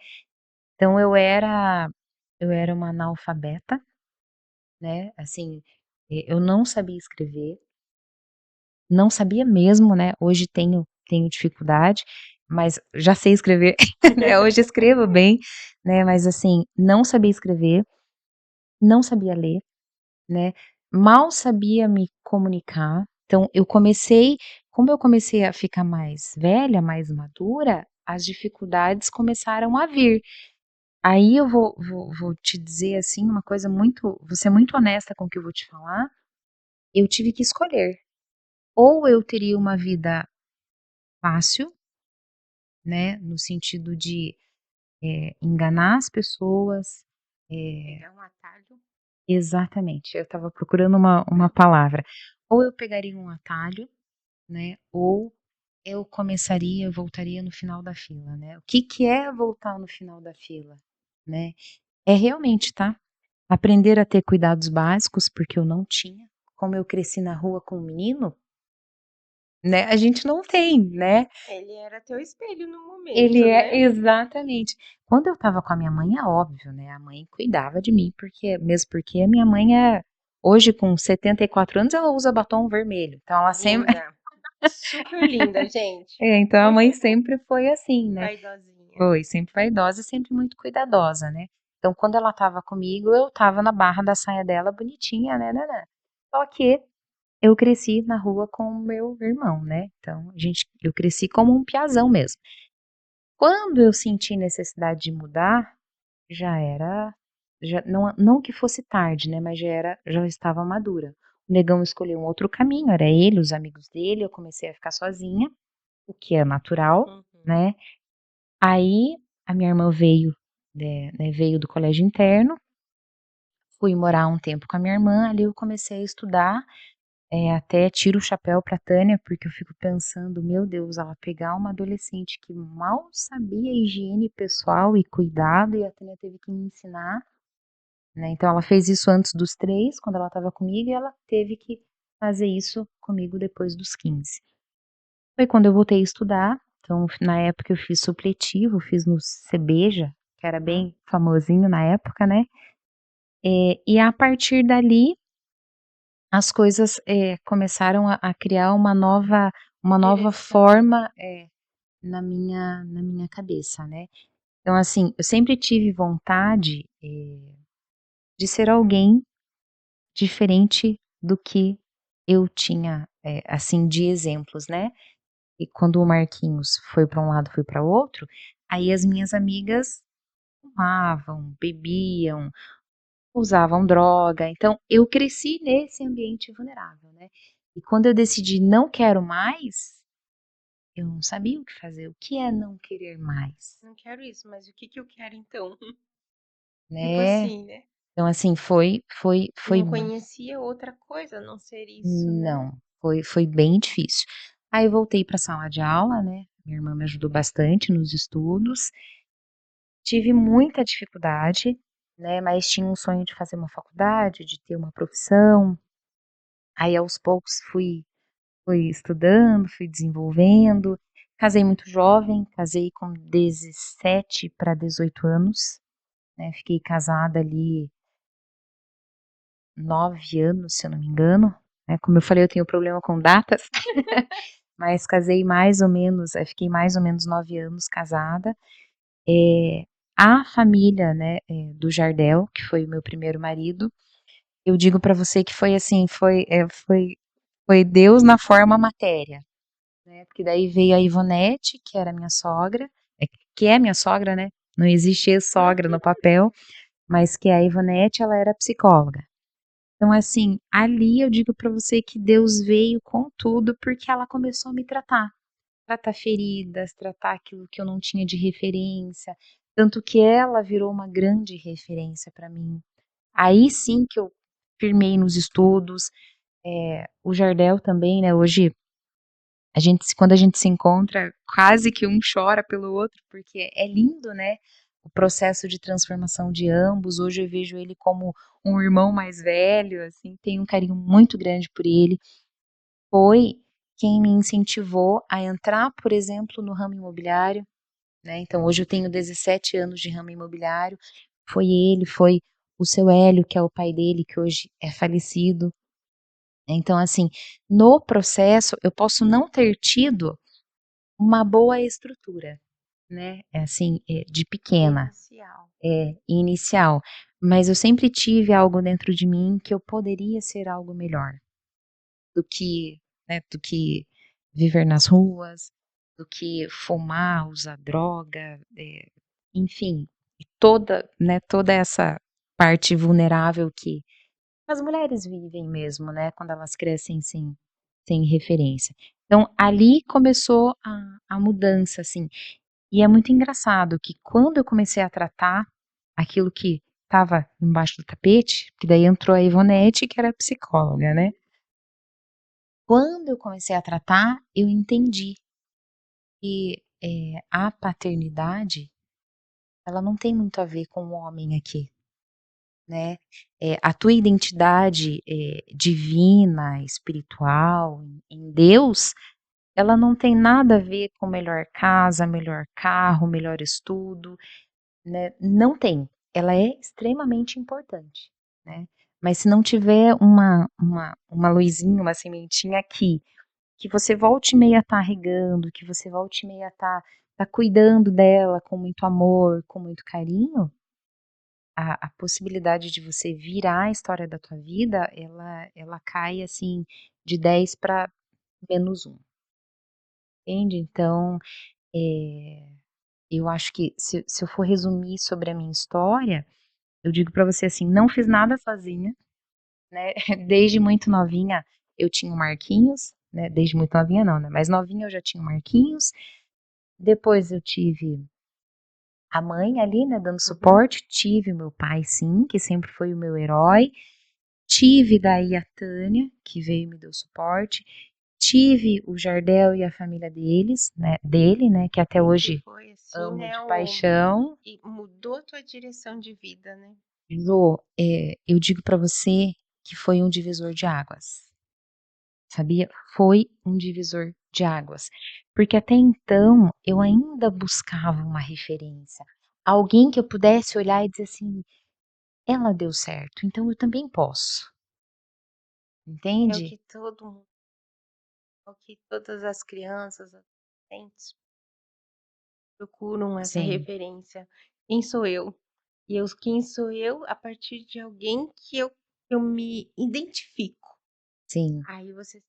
Então eu era uma analfabeta, né, assim, eu não sabia escrever, não sabia mesmo, né, hoje tenho tenho dificuldade, mas já sei escrever, né, hoje escrevo bem, né, mas assim, não sabia escrever, não sabia ler, né, mal sabia me comunicar, então como eu comecei a ficar mais velha, mais madura, as dificuldades começaram a vir. Aí eu vou te dizer, assim, uma coisa muito vou ser muito honesta com o que eu vou te falar, eu tive que escolher, ou eu teria uma vida fácil, né, no sentido de, enganar as pessoas, eh Pegar um atalho. exatamente, eu estava procurando uma palavra. Ou eu pegaria um atalho, né, ou eu voltaria no final da fila, né. O que que é voltar no final da fila, né? É realmente, tá, aprender a ter cuidados básicos, porque eu não tinha. Como eu cresci na rua com um menino, né, a gente não tem, né. Ele era teu espelho no Ele momento, é né? exatamente. Quando eu estava com a minha mãe, é óbvio, né, a mãe cuidava de mim, porque a minha mãe hoje com 74 anos, ela usa batom vermelho, então ela sempre Linda. Super linda, gente. então a mãe sempre foi assim, né. Vaidosinha. Foi, sempre vaidosa e sempre muito cuidadosa, né. Então quando ela estava comigo, eu estava na barra da saia dela bonitinha, né-nã-nã. Só que eu cresci na rua com o meu irmão, né, então eu cresci como um piazão mesmo. Quando eu senti necessidade de mudar, já era já não que fosse tarde, né, mas já estava madura. O negão escolheu um outro caminho, era ele, os amigos dele, eu comecei a ficar sozinha, o que é natural, Uhum. né. Aí a minha irmã veio do colégio interno, fui morar um tempo com a minha irmã, ali eu comecei a estudar, até tiro o chapéu pra Tânia, porque eu fico pensando: "Meu Deus, ela pegar uma adolescente que mal sabia higiene pessoal e cuidado, e a Tânia teve que me ensinar", né, então ela fez isso antes dos 3, quando ela estava comigo, e ela teve que fazer isso comigo depois dos 15. Foi quando eu voltei a estudar, então na época eu fiz supletivo, fiz no Sebeja, que era bem famosinho na época, né, e a partir dali, as coisas, começaram a criar uma nova Direção. forma, na minha cabeça, né. Então assim, eu sempre tive vontade, de ser alguém diferente do que eu tinha, assim, de exemplos, né. E quando o Marquinhos foi para um lado, fui para outro, aí as minhas amigas fumavam, bebiam, usavam droga, então eu cresci nesse ambiente vulnerável, né. E quando eu decidi não quero mais, eu não sabia o que fazer, o que é não querer mais, Não quero isso, mas o que que eu quero então? Tipo né. assim, né? Então assim, foi Não conhecia outra coisa a não ser isso, né? não, foi bem difícil. Aí eu voltei pra sala de aula, né, minha irmã me ajudou bastante nos estudos, tive muita dificuldade, né, mas tinha um sonho de fazer uma faculdade, de ter uma profissão, aí aos poucos fui estudando, fui desenvolvendo, casei muito jovem, casei com 17 para 18 anos, né, fiquei casada ali 9 anos, se eu não me engano, né, como eu falei, eu tenho problema com datas, mas casei mais ou menos, fiquei mais ou menos 9 anos casada. A família, né, do Jardel, que foi o meu primeiro marido, eu digo pra você que foi assim, foi Deus na forma matéria, né, porque daí veio a Ivonete, que era minha sogra, que é minha sogra, né, não existe ex-sogra no papel, mas que a Ivonete, ela era psicóloga. Então assim, ali eu digo pra você que Deus veio com tudo, porque ela começou a me tratar feridas, tratar aquilo que eu não tinha de referência, tanto que ela virou uma grande referência para mim. Aí sim que eu firmei nos estudos, o Jardel também, né, hoje quando a gente se encontra, quase que um chora pelo outro, porque é lindo, né, o processo de transformação de ambos. Hoje eu vejo ele como um irmão mais velho, assim, tenho um carinho muito grande por ele. Foi quem me incentivou a entrar, por exemplo, no ramo imobiliário, né, então hoje eu tenho 17 anos de ramo imobiliário, foi ele, foi o seu Hélio, que é o pai dele, que hoje é falecido. Então assim, no processo eu posso não ter tido uma boa estrutura, né, assim, de pequena, Inicial. inicial, mas eu sempre tive algo dentro de mim que eu poderia ser algo melhor do que, né, do que viver nas ruas, do que fumar, usar droga, enfim, toda essa parte vulnerável que as mulheres vivem mesmo, né, quando elas crescem sem referência. Então ali começou a mudança, assim, e é muito engraçado que quando eu comecei a tratar aquilo que estava embaixo do tapete, que daí entrou a Ivonete que era psicóloga, né. Quando eu comecei a tratar, eu entendi que, a paternidade, ela não tem muito a ver com o homem aqui, né. A tua identidade, divina, espiritual, em Deus, ela não tem nada a ver com melhor casa, melhor carro, melhor estudo, né, não tem. Ela é extremamente importante, né, mas se não tiver uma luzinha, uma sementinha aqui, que você volte e meia tá regando, que você volte e meia tá cuidando dela com muito amor, com muito carinho, a possibilidade de você virar a história da tua vida, ela cai, assim, de 10 para -1, entende. Então, eh, eu acho que se eu for resumir sobre a minha história, eu digo pra você assim, não fiz nada sozinha, né, desde muito novinha eu tinha o Marquinhos, né, desde muito novinha não, né, mais novinha eu já tinha o Marquinhos, depois eu tive a mãe ali, né, dando Uhum. suporte, tive o meu pai sim, que sempre foi o meu herói, tive daí a Tânia, que veio e me deu suporte, tive o Jardel e a família dele, né, que até E que hoje foi assim, amo né, de o paixão. e mudou a tua direção de vida, né. Jô, eu digo pra você que foi um divisor de águas, sabia? Foi um divisor de águas, porque até então eu ainda buscava uma referência, alguém que eu pudesse olhar e dizer assim: "Ela deu certo, então eu também posso", É o entende? que todo mundo é o que todas as crianças, adolescentes procuram essa Sim, referência. Quem sou eu? E eu quem sou eu a partir de alguém que eu me identifico. sim, Aí você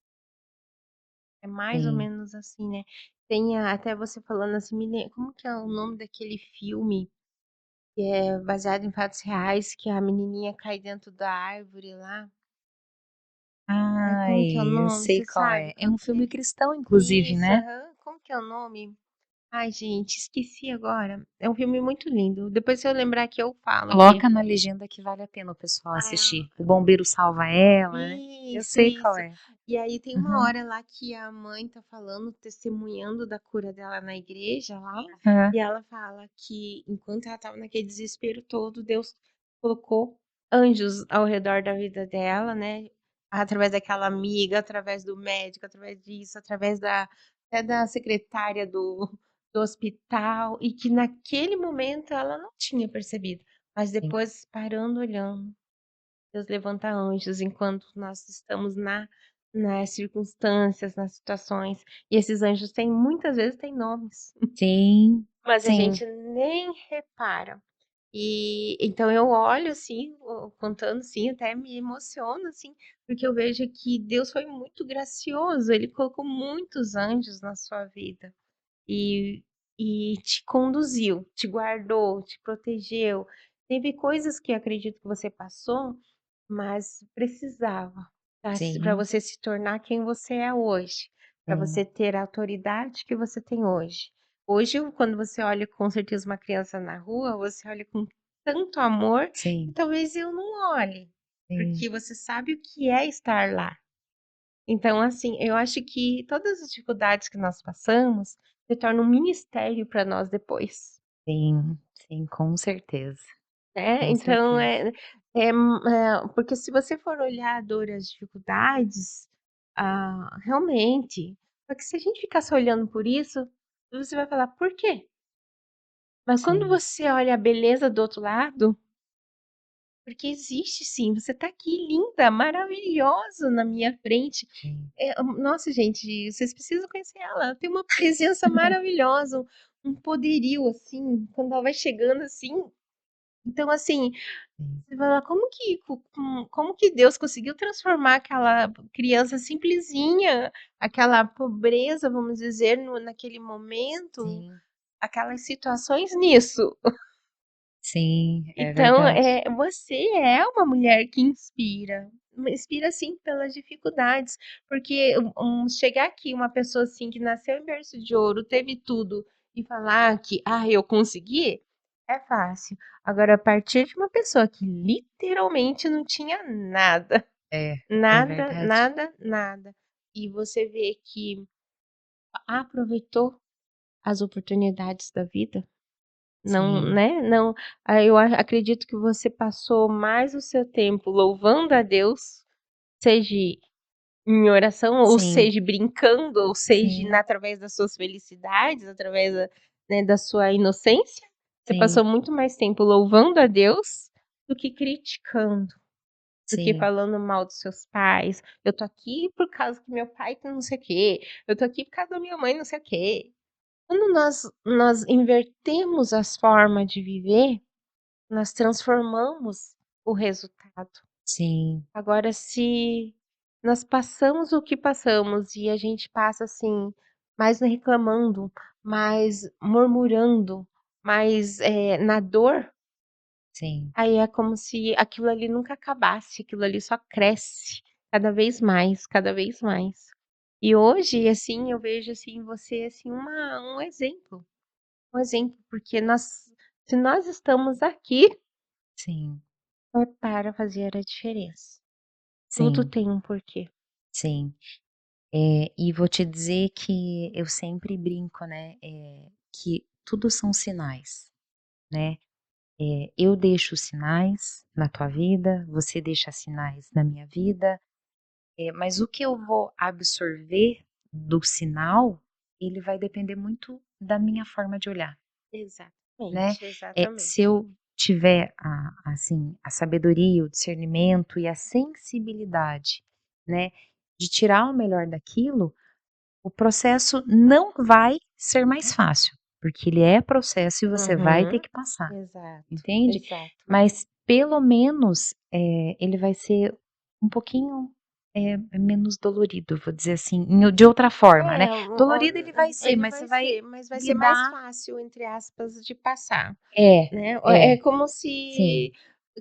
é mais ou sim. menos assim, né. Tem até você falando assim, como que é o nome daquele filme que é baseado em fatos reais, que a menininha cai dentro da árvore lá? Ai, como que é o Ai, eu nome? sei Você qual sabe é. É qual um que filme é? cristão inclusive, Isso, né? aham. Como que é o nome? Ai, gente, esqueci agora. É um filme muito lindo. Depois se eu lembrar aqui eu falo aqui. Coloca na legenda que vale a pena o pessoal Ai, assistir. O bombeiro salva ela, né? Eu isso, sei qual isso. é. E aí tem uma Uhum. hora lá que a mãe tá falando, testemunhando da cura dela na igreja lá, Aham. e ela fala que enquanto ela estava naquele desespero todo, Deus colocou anjos ao redor da vida dela, né? Através daquela amiga, através do médico, através disso, através até da secretária do hospital, e que naquele momento ela não tinha percebido, mas Sim, depois parando, olhando. Deus levanta anjos enquanto nós estamos nas circunstâncias, nas situações, e esses anjos têm muitas vezes têm nomes, sim, mas a sim, gente nem repara. E então eu olho assim, contando assim, até me emociono assim, porque eu vejo que Deus foi muito gracioso, ele colocou muitos anjos na sua vida. E e te conduziu, te guardou, te protegeu. Teve coisas que acredito que você passou, mas precisava para sim, você se tornar quem você é hoje, para sim, você ter a autoridade que você tem hoje. Hoje, quando você olha com certeza uma criança na rua, você olha com tanto amor que sim, talvez eu não olhe, sim, porque você sabe o que é estar lá. Então, assim, eu acho que todas as dificuldades que nós passamos se tornam um ministério para nós depois, sim, sim, com certeza, né. com Então, certeza. porque se você for olhar a dor e as dificuldades, realmente, só que se a gente ficar só olhando por isso, você vai falar: "Por quê?". Mas quando Sim, você olha a beleza do outro lado, porque existe sim, você tá aqui linda, maravilhosa na minha frente. Sim, Nossa gente, vocês precisam conhecer ela, ela tem uma presença maravilhosa, um poderio, assim, quando ela vai chegando, assim, então assim, sim, você fala: como que Deus conseguiu transformar aquela criança simplesinha, aquela pobreza, vamos dizer, naquele momento, sim, aquelas situações nisso. sim, é Então, verdade. você é uma mulher que inspira. Inspira, sim, pelas dificuldades, porque chegar aqui uma pessoa, assim, que nasceu em berço de ouro, teve tudo, e falar que: "Ah, eu consegui", é fácil. Agora, a partir de uma pessoa que literalmente não tinha nada, É, é nada, verdade. nada, nada, e você vê que aproveitou as oportunidades da vida, não, Sim, né, não, eu acredito que você passou mais o seu tempo louvando a Deus, seja em oração, ou sim, seja brincando, ou seja sim, através das suas felicidades, através né, da sua inocência. Você passou sim, muito mais tempo louvando a Deus do que criticando, do que sim, falando mal dos seus pais. Eu tô aqui por causa que meu pai que não sei o quê, eu tô aqui por causa da minha mãe não sei o quê. Quando nós invertemos as formas de viver, nós transformamos o resultado. sim, Agora, se nós passamos o que passamos e a gente passa assim, mais reclamando, mais murmurando, mais na dor, sim, aí é como se aquilo ali nunca acabasse, aquilo ali só cresce cada vez mais, cada vez mais. E hoje, assim, eu vejo assim você assim um exemplo, porque se nós estamos aqui, sim, é para fazer a diferença. Tudo sim, tem um porquê. sim. E vou te dizer que eu sempre brinco, né, que tudo são sinais, né. Eu deixo sinais na tua vida, você deixa sinais na minha vida, mas o que eu vou absorver do sinal, ele vai depender muito da minha forma de olhar, né. Exatamente, Se exatamente. eu tiver assim, a sabedoria, o discernimento e a sensibilidade, né, de tirar o melhor daquilo, o processo não vai ser mais fácil, porque ele é processo e você vai ter Uhum. que passar, Exato, entende? exato. Mas pelo menos, ele vai ser um pouquinho, menos dolorido, vou dizer assim, de outra forma, né. É, Dolorido ele vai ser, ele mas você vai vai ser, mas vai ser mais lidar. fácil, entre aspas, de passar, É, né. É é, como sim, se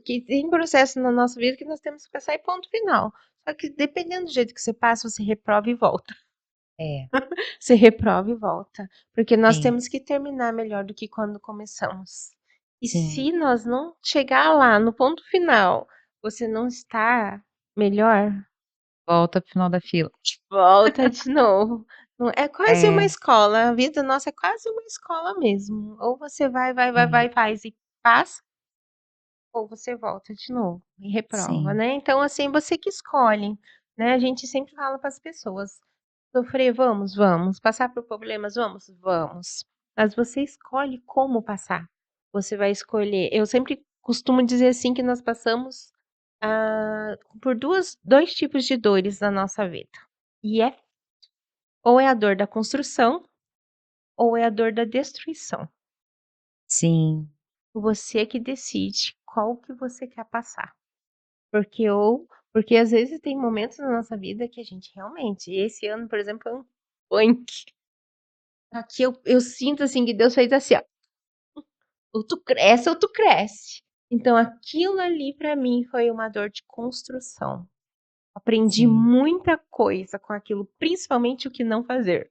que tem processo na nossa vida que nós temos que passar e ponto final. Só que dependendo do jeito que você passa, você reprova e volta. é, Você reprova e volta, porque nós sim, temos que terminar melhor do que quando começamos. E sim. se nós não chegar lá no ponto final, você não está melhor, Volta para o final da fila. volta de novo. É quase uma É, escola, a vida nossa é quase uma escola mesmo. Ou você vai, vai, vai, sim, vai, faz e passa, ou você volta de novo e reprova, sim, né. Então, assim, você que escolhe, né, a gente sempre fala para as pessoas: "Sofrer, vamos, vamos. Passar por problemas, vamos, vamos. Mas você escolhe como passar. Você vai escolher", eu sempre costumo dizer, assim, que nós passamos, por 2 tipos de dores na nossa vida. E ou é a dor da construção, ou é a dor da destruição. sim, Você que decide qual que você quer passar. Porque às vezes tem momentos na nossa vida que a gente realmente esse ano, por exemplo, é um punk. Aqui eu sinto, assim, que Deus fez assim, ó, ou tu cresce. Então aquilo ali pra mim foi uma dor de construção. Aprendi sim, muita coisa com aquilo, principalmente o que não fazer.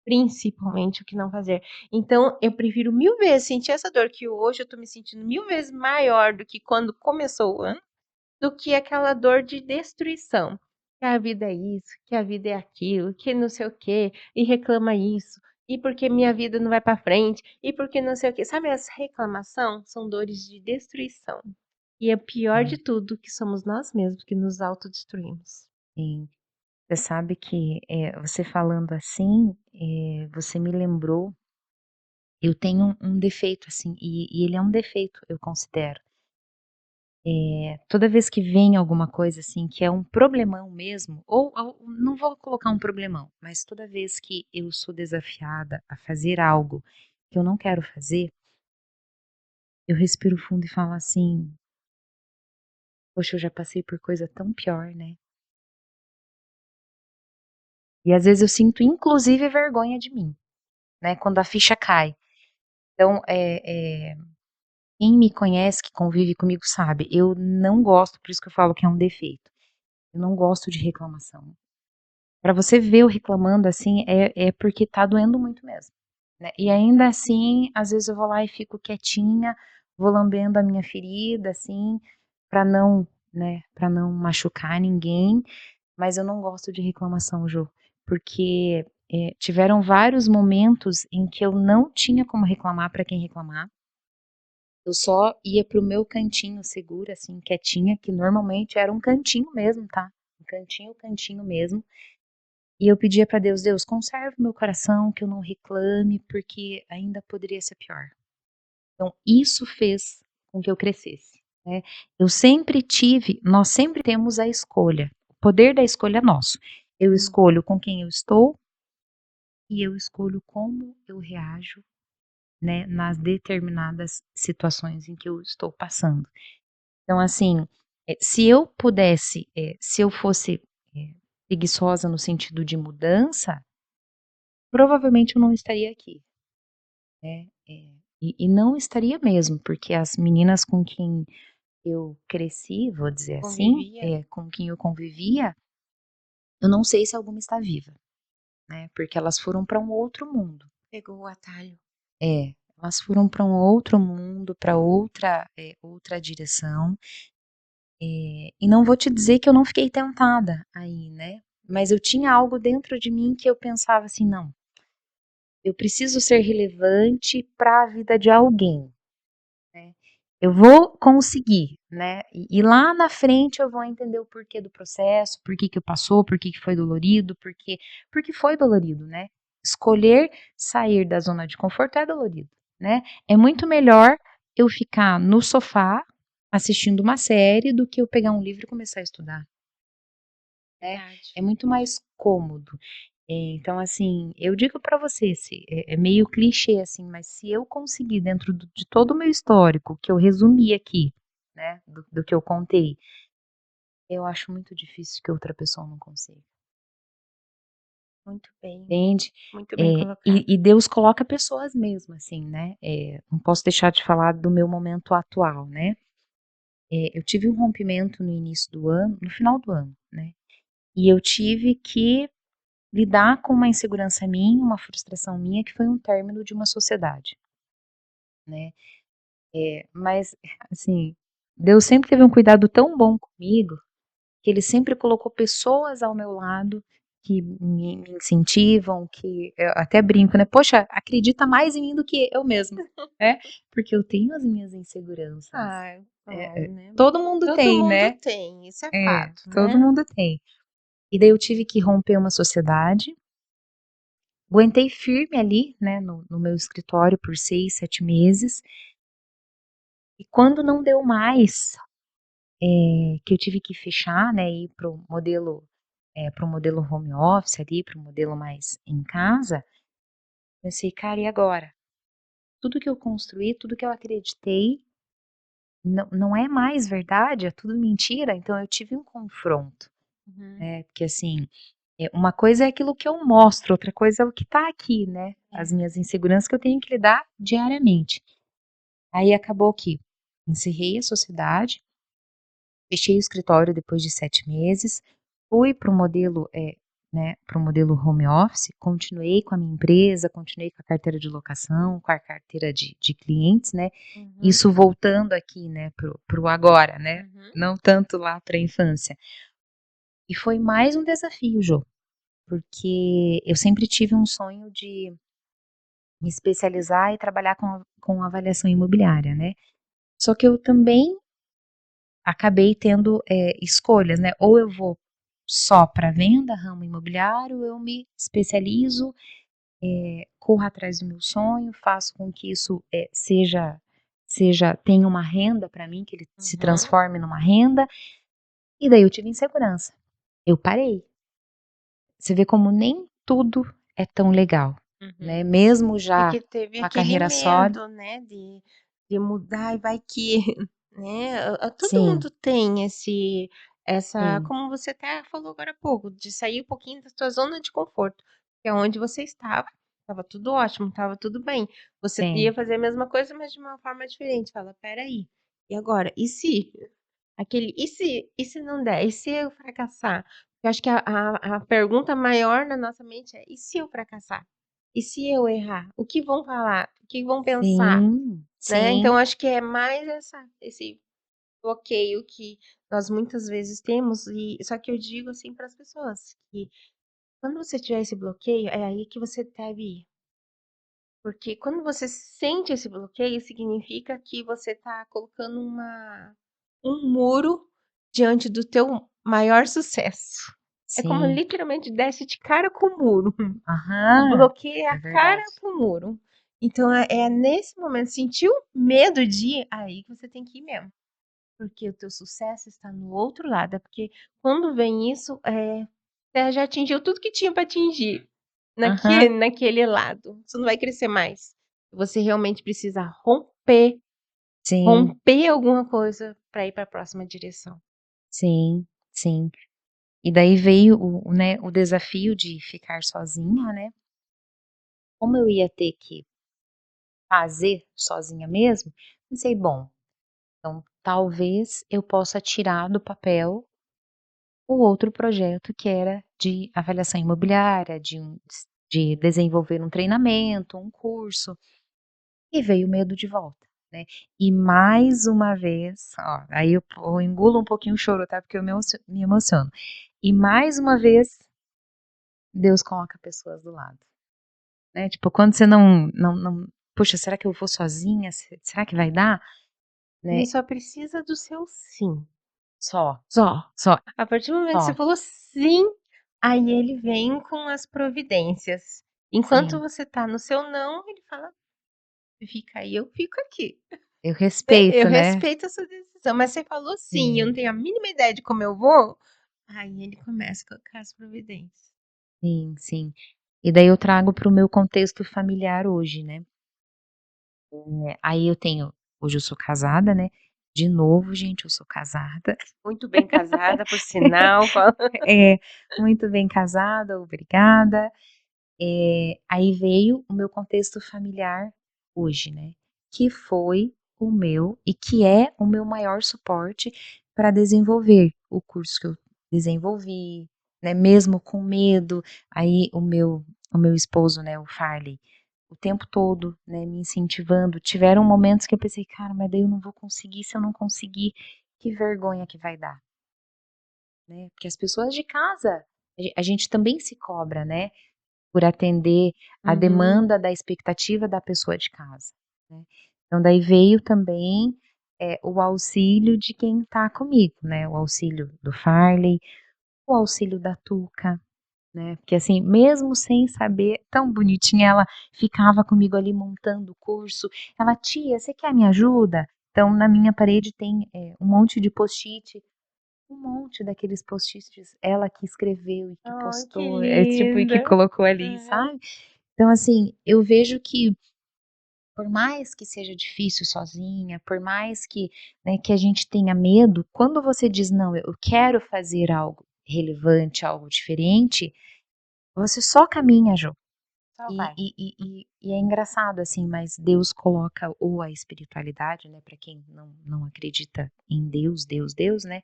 Principalmente o que não fazer. Então eu prefiro 1000 vezes sentir essa dor que hoje eu tô me sentindo 1000 vezes maior do que quando começou o ano, do que aquela dor de destruição. Que a vida é isso, que a vida é aquilo, que não sei o quê, e reclama isso, e porque minha vida não vai pra frente, e porque não sei o quê. Sabe, as reclamação são dores de destruição. E é pior de sim, tudo que somos nós mesmos que nos autodestruímos. sim. Você sabe que, você falando assim, você me lembrou, eu tenho um defeito, assim, e ele é um defeito, eu considero. Toda vez que vem alguma coisa, assim, que é um problemão mesmo, ou não vou colocar um problemão, mas toda vez que eu sou desafiada a fazer algo que eu não quero fazer, eu respiro fundo e falo assim: "Poxa, eu já passei por coisa tão pior, né". E às vezes eu sinto inclusive vergonha de mim, né, quando a ficha cai. Então, quem me conhece, que convive comigo sabe, eu não gosto, por isso que eu falo que é um defeito, eu não gosto de reclamação. Pra você ver eu reclamando, assim, é porque tá doendo muito mesmo, né. E ainda assim, às vezes eu vou lá e fico quietinha, vou lambendo a minha ferida, assim, pra não, né, pra não machucar ninguém, mas eu não gosto de reclamação, Jô, porque, tiveram vários momentos em que eu não tinha como reclamar pra quem reclamar, eu só ia para o meu cantinho segura, assim, quietinha, que normalmente era um cantinho mesmo, tá, um cantinho, cantinho mesmo, e eu pedia pra Deus: "Deus, conserva o meu coração, que eu não reclame, porque ainda poderia ser pior". Então isso fez com que eu crescesse, né. Eu sempre tive Nós sempre temos a escolha, o poder da escolha é nosso. Eu Hum. escolho com quem eu estou e eu escolho como eu reajo, né, nas determinadas situações em que eu estou passando. Então, assim, se eu pudesse, se eu fosse, preguiçosa no sentido de mudança, provavelmente eu não estaria aqui, né, e não estaria mesmo, porque as meninas com quem eu cresci, vou dizer assim, Convivia? com quem eu convivia, eu não sei se alguma está viva, né, porque elas foram para um outro mundo. Pegou o atalho. É, elas foram para um outro mundo, para outra, outra direção. E não vou te dizer que eu não fiquei tentada aí, né, mas eu tinha algo dentro de mim que eu pensava assim: "Não, eu preciso ser relevante para a vida de alguém, né, eu vou conseguir, né, e lá na frente eu vou entender o porquê do processo, por que que passou, por que que foi dolorido, porque foi dolorido, né. Escolher sair da zona de conforto é dolorido, né. É muito melhor eu ficar no sofá assistindo uma série do que eu pegar um livro e começar a estudar. Né, Verdade. é muito mais cômodo. Então, assim, eu digo pra você, se é meio clichê, assim, mas se eu conseguir dentro de todo o meu histórico, que eu resumi aqui, né, do que eu contei, eu acho muito difícil que outra pessoa não consiga, Muito bem, entende? muito bem E colocado. Deus coloca pessoas mesmo, assim, né, não posso deixar de falar do meu momento atual, né. Eu tive um rompimento no início do ano, no final do ano, né, e eu tive que lidar com uma insegurança minha, uma frustração minha, que foi um término de uma sociedade, né. Mas, assim, Deus sempre teve um cuidado tão bom comigo, que Ele sempre colocou pessoas ao meu lado que me incentivam, que eu até brinco, né: "Poxa, acredita mais em mim do que eu mesma", né, porque eu tenho as minhas inseguranças. Ai, ai, né. Todo mundo Todo tem, mundo né. tem, isso é É, fato, todo né. mundo tem. E daí eu tive que romper uma sociedade. Aguentei firme ali, né, no meu escritório por 6, 7 meses, e quando não deu mais, que eu tive que fechar, né, ir para o modelo home office ali, para o modelo mais em casa, pensei: "Cara, e agora? Tudo que eu construí, tudo que eu acreditei, não é mais verdade, é tudo mentira". Então eu tive um confronto, Uhum. né, porque assim, uma coisa é aquilo que eu mostro, outra coisa é o que está aqui, né, as É. minhas inseguranças que eu tenho que lidar diariamente. Aí acabou que encerrei a sociedade, fechei o escritório depois de 7 meses, fui para o modelo, né, para o modelo home office, continuei com a minha empresa, continuei com a carteira de locação, com a carteira de clientes, né, Uhum, isso voltando aqui, né, para o agora, né, uhum. não tanto lá para a infância. E foi mais um desafio, Jô, porque eu sempre tive um sonho de me especializar e trabalhar com avaliação imobiliária, né. Só que eu também acabei tendo, escolhas, né, ou eu vou só para venda, ramo imobiliário, ou eu me especializo, corro atrás do meu sonho, faço com que isso, seja tenha uma renda para mim, que ele se Uhum, transforme numa renda, e daí eu tive insegurança. Eu parei. Você vê como nem tudo é tão legal, né, uhum. mesmo já Porque teve com a aquele carreira sólida. medo, né, de mudar e vai que, né, todo Sim, mundo tem essa sim, como você até falou agora há pouco, de sair um pouquinho da sua zona de conforto, que é onde você estava tudo ótimo, estava tudo bem. Você ia sim, fazer a mesma coisa, mas de uma forma diferente, fala: "Espera aí, e agora? E se?" Aquele "e se não der? E se eu fracassar?" Eu acho que a pergunta maior na nossa mente é: "E se eu fracassar? E se eu errar? O que vão falar? O que vão pensar?", sim, né. Então sim, acho que é mais esse bloqueio que nós muitas vezes temos e só que eu digo, assim, para as pessoas que quando você tiver esse bloqueio, é aí que você deve ir. Porque quando você sente esse bloqueio, significa que você está colocando um muro diante do teu maior sucesso. É como sim. literalmente desce de cara com o muro. Aham, Bloqueia a é cara verdade. com o muro. Então é nesse momento, sentiu medo de ir, aí que você tem que ir mesmo. Porque o teu sucesso está no outro lado. É porque quando vem isso, você já atingiu tudo que tinha para atingir Aham, naquele lado. Você não vai crescer mais. Você realmente precisa romper, sim, romper alguma coisa para ir para a próxima direção. sim, sim. E daí veio né, o desafio de ficar sozinha, né, como eu ia ter que fazer sozinha mesmo, pensei: "Bom, então talvez eu possa tirar do papel o outro projeto que era de avaliação imobiliária, de desenvolver um treinamento, um curso", e veio o medo de volta, né. E mais uma vez, ó, aí eu engulo um pouquinho o choro, tá, porque eu me emociono. E mais uma vez, Deus coloca pessoas do lado, né, tipo, quando você não: "Poxa, será que eu vou sozinha? Será que vai dar?", Ele né. só precisa do seu sim. Só, Só. só, A partir do momento que você só. falou sim, aí ele vem com as providências. Enquanto Sim, você tá no seu não, ele fala: "Fica aí, eu fico aqui", eu né. Eu respeito, né. respeito a sua decisão, mas você falou sim e eu Sim, não tenho a mínima ideia de como eu vou, aí ele começa a colocar as providências. sim, sim. E daí eu trago para o meu contexto familiar hoje, né. Aí eu tenho hoje eu sou casada, né, de novo gente, eu sou casada. Muito bem casada, por sinal, fala É, muito bem casada, obrigada. Aí veio o meu contexto familiar hoje, né, que foi o meu e que é o meu maior suporte para desenvolver o curso que eu desenvolvi, né, mesmo com medo, aí o meu esposo, né, o Farley, o tempo todo, né, me incentivando. Tiveram momentos que eu pensei: "Cara, mas daí eu não vou conseguir, se eu não conseguir, que vergonha que vai dar", né, porque as pessoas de casa, a gente também se cobra, né, por atender a Uhum. demanda da expectativa da pessoa de casa, né. Então daí veio também, o auxílio de quem está comigo, né, o auxílio do Farley, o auxílio da Tuca, né, porque assim, mesmo sem saber, tão bonitinha, ela ficava comigo ali montando o curso, ela: "Tia, você quer me ajuda?". Então na minha parede tem, um monte de post-it, um monte daqueles post-its, ela que escreveu e que Ai, que postou, tipo, e que linda. colocou ali, Aham. sabe. Então, assim, eu vejo que, por mais que seja difícil sozinha, por mais que, né, que a gente tenha medo, quando você diz: "Não, eu quero fazer algo relevante, algo diferente", você só caminha, Jô. Só E vai. e e e é engraçado, assim, mas Deus coloca ou a espiritualidade, né, para quem não acredita em Deus, Deus, Deus, né,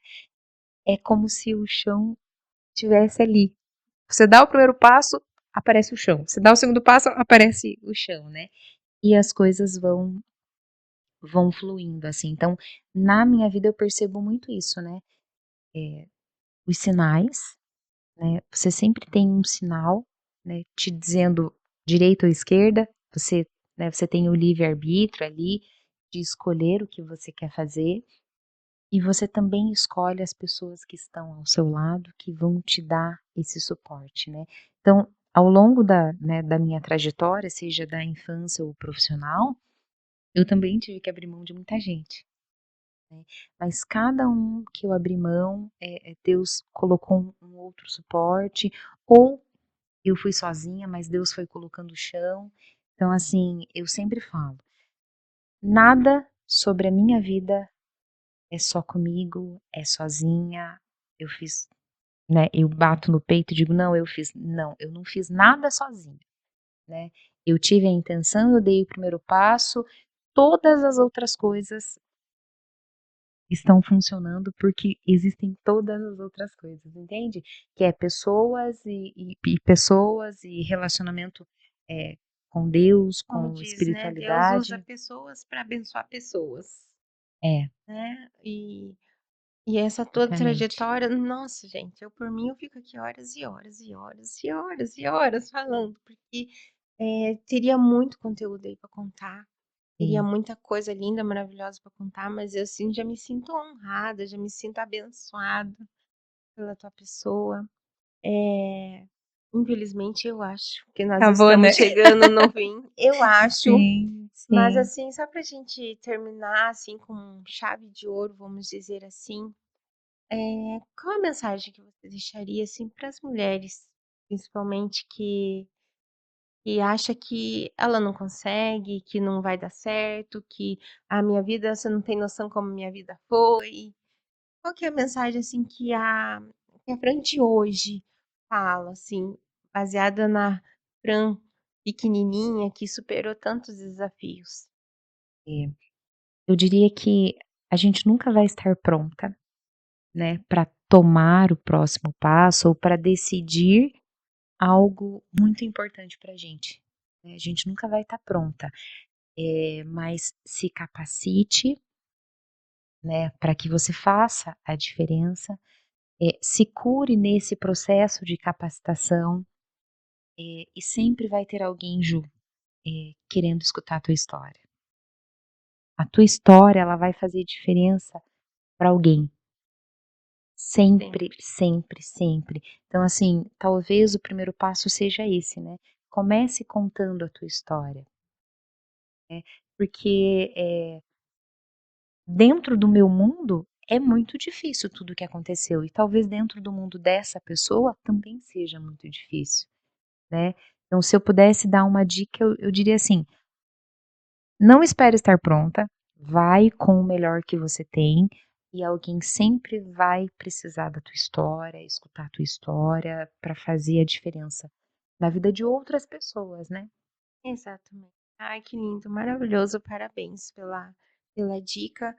é como se o chão tivesse ali. Você dá o primeiro passo, aparece o chão. Você dá o segundo passo, aparece o chão, né. E as coisas vão fluindo, assim. Então, na minha vida eu percebo muito isso, né, os sinais, né, você sempre tem um sinal, né, te dizendo direita ou esquerda, você, né, você tem o livre-arbítrio ali, de escolher o que você quer fazer, e você também escolhe as pessoas que estão ao seu lado, que vão te dar esse suporte, né. Então, ao longo da minha trajetória, seja da infância ou profissional, eu também tive que abrir mão de muita gente, né, mas cada um que eu abri mão, Deus colocou um outro suporte, ou eu fui sozinha, mas Deus foi colocando o chão. Então, assim, eu sempre falo: "Nada sobre a minha vida é só comigo, é sozinha, eu fiz", né, eu bato no peito e digo: "Não, eu fiz", não, eu não fiz nada sozinha, né. Eu tive a intenção, eu dei o primeiro passo, todas as outras coisas estão funcionando, porque existem todas as outras coisas, entende? Que é pessoas e pessoas e relacionamento, eh, com Deus, Como com diz, né, Deus usa espiritualidade. pessoas para abençoar pessoas, É, né. E essa toda exatamente. trajetória, nossa gente, eu por mim eu fico aqui horas e horas e horas e horas e horas falando, porque, teria muito conteúdo aí para contar, teria Sim. muita coisa linda, maravilhosa para contar, mas eu, assim, já me sinto honrada, já me sinto abençoada pela tua pessoa. Infelizmente eu acho que nós Acabou, né? estamos chegando no fim, eu acho, Sim, mas, sim. assim, só pra gente terminar, assim, com chave de ouro, vamos dizer assim, qual a mensagem que você deixaria, assim, para as mulheres, principalmente que acha que ela não consegue, que não vai dar certo, que a minha vida você não tem noção como minha vida foi. Qual que é a mensagem, assim, que a Fran de hoje fala, assim, baseada na Fran pequenininha que superou tantos desafios? É, eu diria que a gente nunca vai estar pronta, né, para tomar o próximo passo ou para decidir algo muito importante pra gente, né, a gente nunca vai estar pronta, mas se capacite, né, para que você faça a diferença, se cure nesse processo de capacitação, e sempre vai ter alguém querendo escutar a tua história. A tua história, ela vai fazer diferença para alguém. Sempre, Sempre. sempre, sempre. Então, assim, talvez o primeiro passo seja esse, né. Comece contando a tua história, né, porque, dentro do meu mundo é muito difícil tudo o que aconteceu e talvez dentro do mundo dessa pessoa também seja muito difícil, né. Então se eu pudesse dar uma dica, eu diria assim: "Não espere estar pronta, vai com o melhor que você tem, e alguém sempre vai precisar da tua história, escutar a tua história, para fazer a diferença na vida de outras pessoas, né". Exatamente. Ai, que lindo, maravilhoso, parabéns pela dica.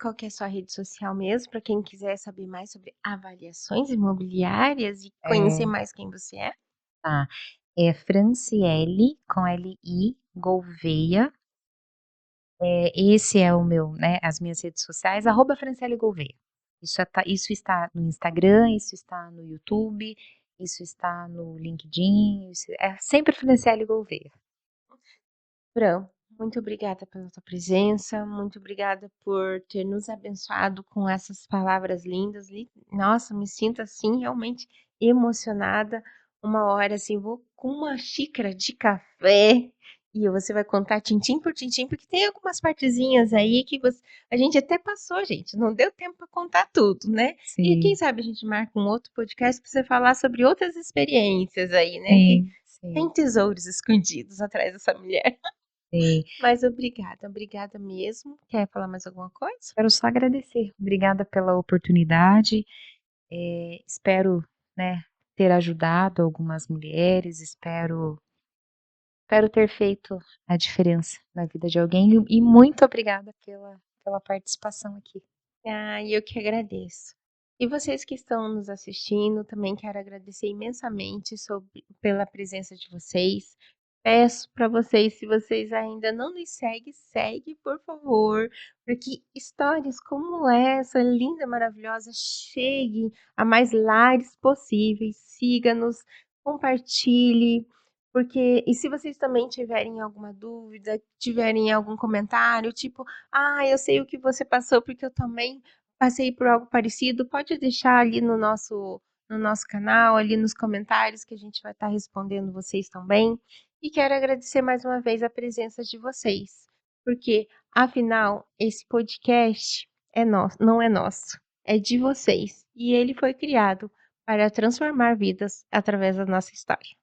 Qual que é a sua rede social mesmo, para quem quiser saber mais sobre avaliações imobiliárias e conhecer É, mais quem você é? tá. É Franciele, com L-I, Gouveia, esse é o meu, né, as minhas redes sociais, @Franciele Gouveia. Isso está no Instagram, isso está no YouTube, isso está no LinkedIn, isso é sempre Franciele Gouveia. Fran, muito obrigada pela tua presença, muito obrigada por ter nos abençoado com essas palavras lindas. Nossa, me sinto assim realmente emocionada. Uma hora assim, vou com uma xícara de café e você vai contar tintim por tintim, porque tem algumas partezinhas aí que a gente até passou, gente, não deu tempo para contar tudo, né? E quem Sim, sabe a gente marca um outro podcast para você falar sobre outras experiências aí, né? Que sim, tem sim, tesouros escondidos atrás dessa mulher. sim. Mas obrigada, obrigada mesmo. Quer falar mais alguma coisa? Quero só agradecer. Obrigada pela oportunidade, espero, né, ter ajudado algumas mulheres, espero ter feito a diferença na vida de alguém e muito obrigada pela participação aqui. Ah, eu que agradeço. E vocês que estão nos assistindo, também quero agradecer imensamente pela presença de vocês. Peço para vocês, se vocês ainda não nos seguem, segue, por favor, para que histórias como essa, linda, maravilhosa, cheguem a mais lares possíveis. Siga-nos, compartilhe, porque e se vocês também tiverem alguma dúvida, tiverem algum comentário, tipo, ah, eu sei o que você passou, porque eu também passei por algo parecido. Pode deixar ali no nosso canal, ali nos comentários, que a gente vai estar respondendo vocês também. E quero agradecer mais uma vez a presença de vocês. porque afinal esse podcast é nosso, não é nosso, é de vocês. E ele foi criado para transformar vidas através da nossa história.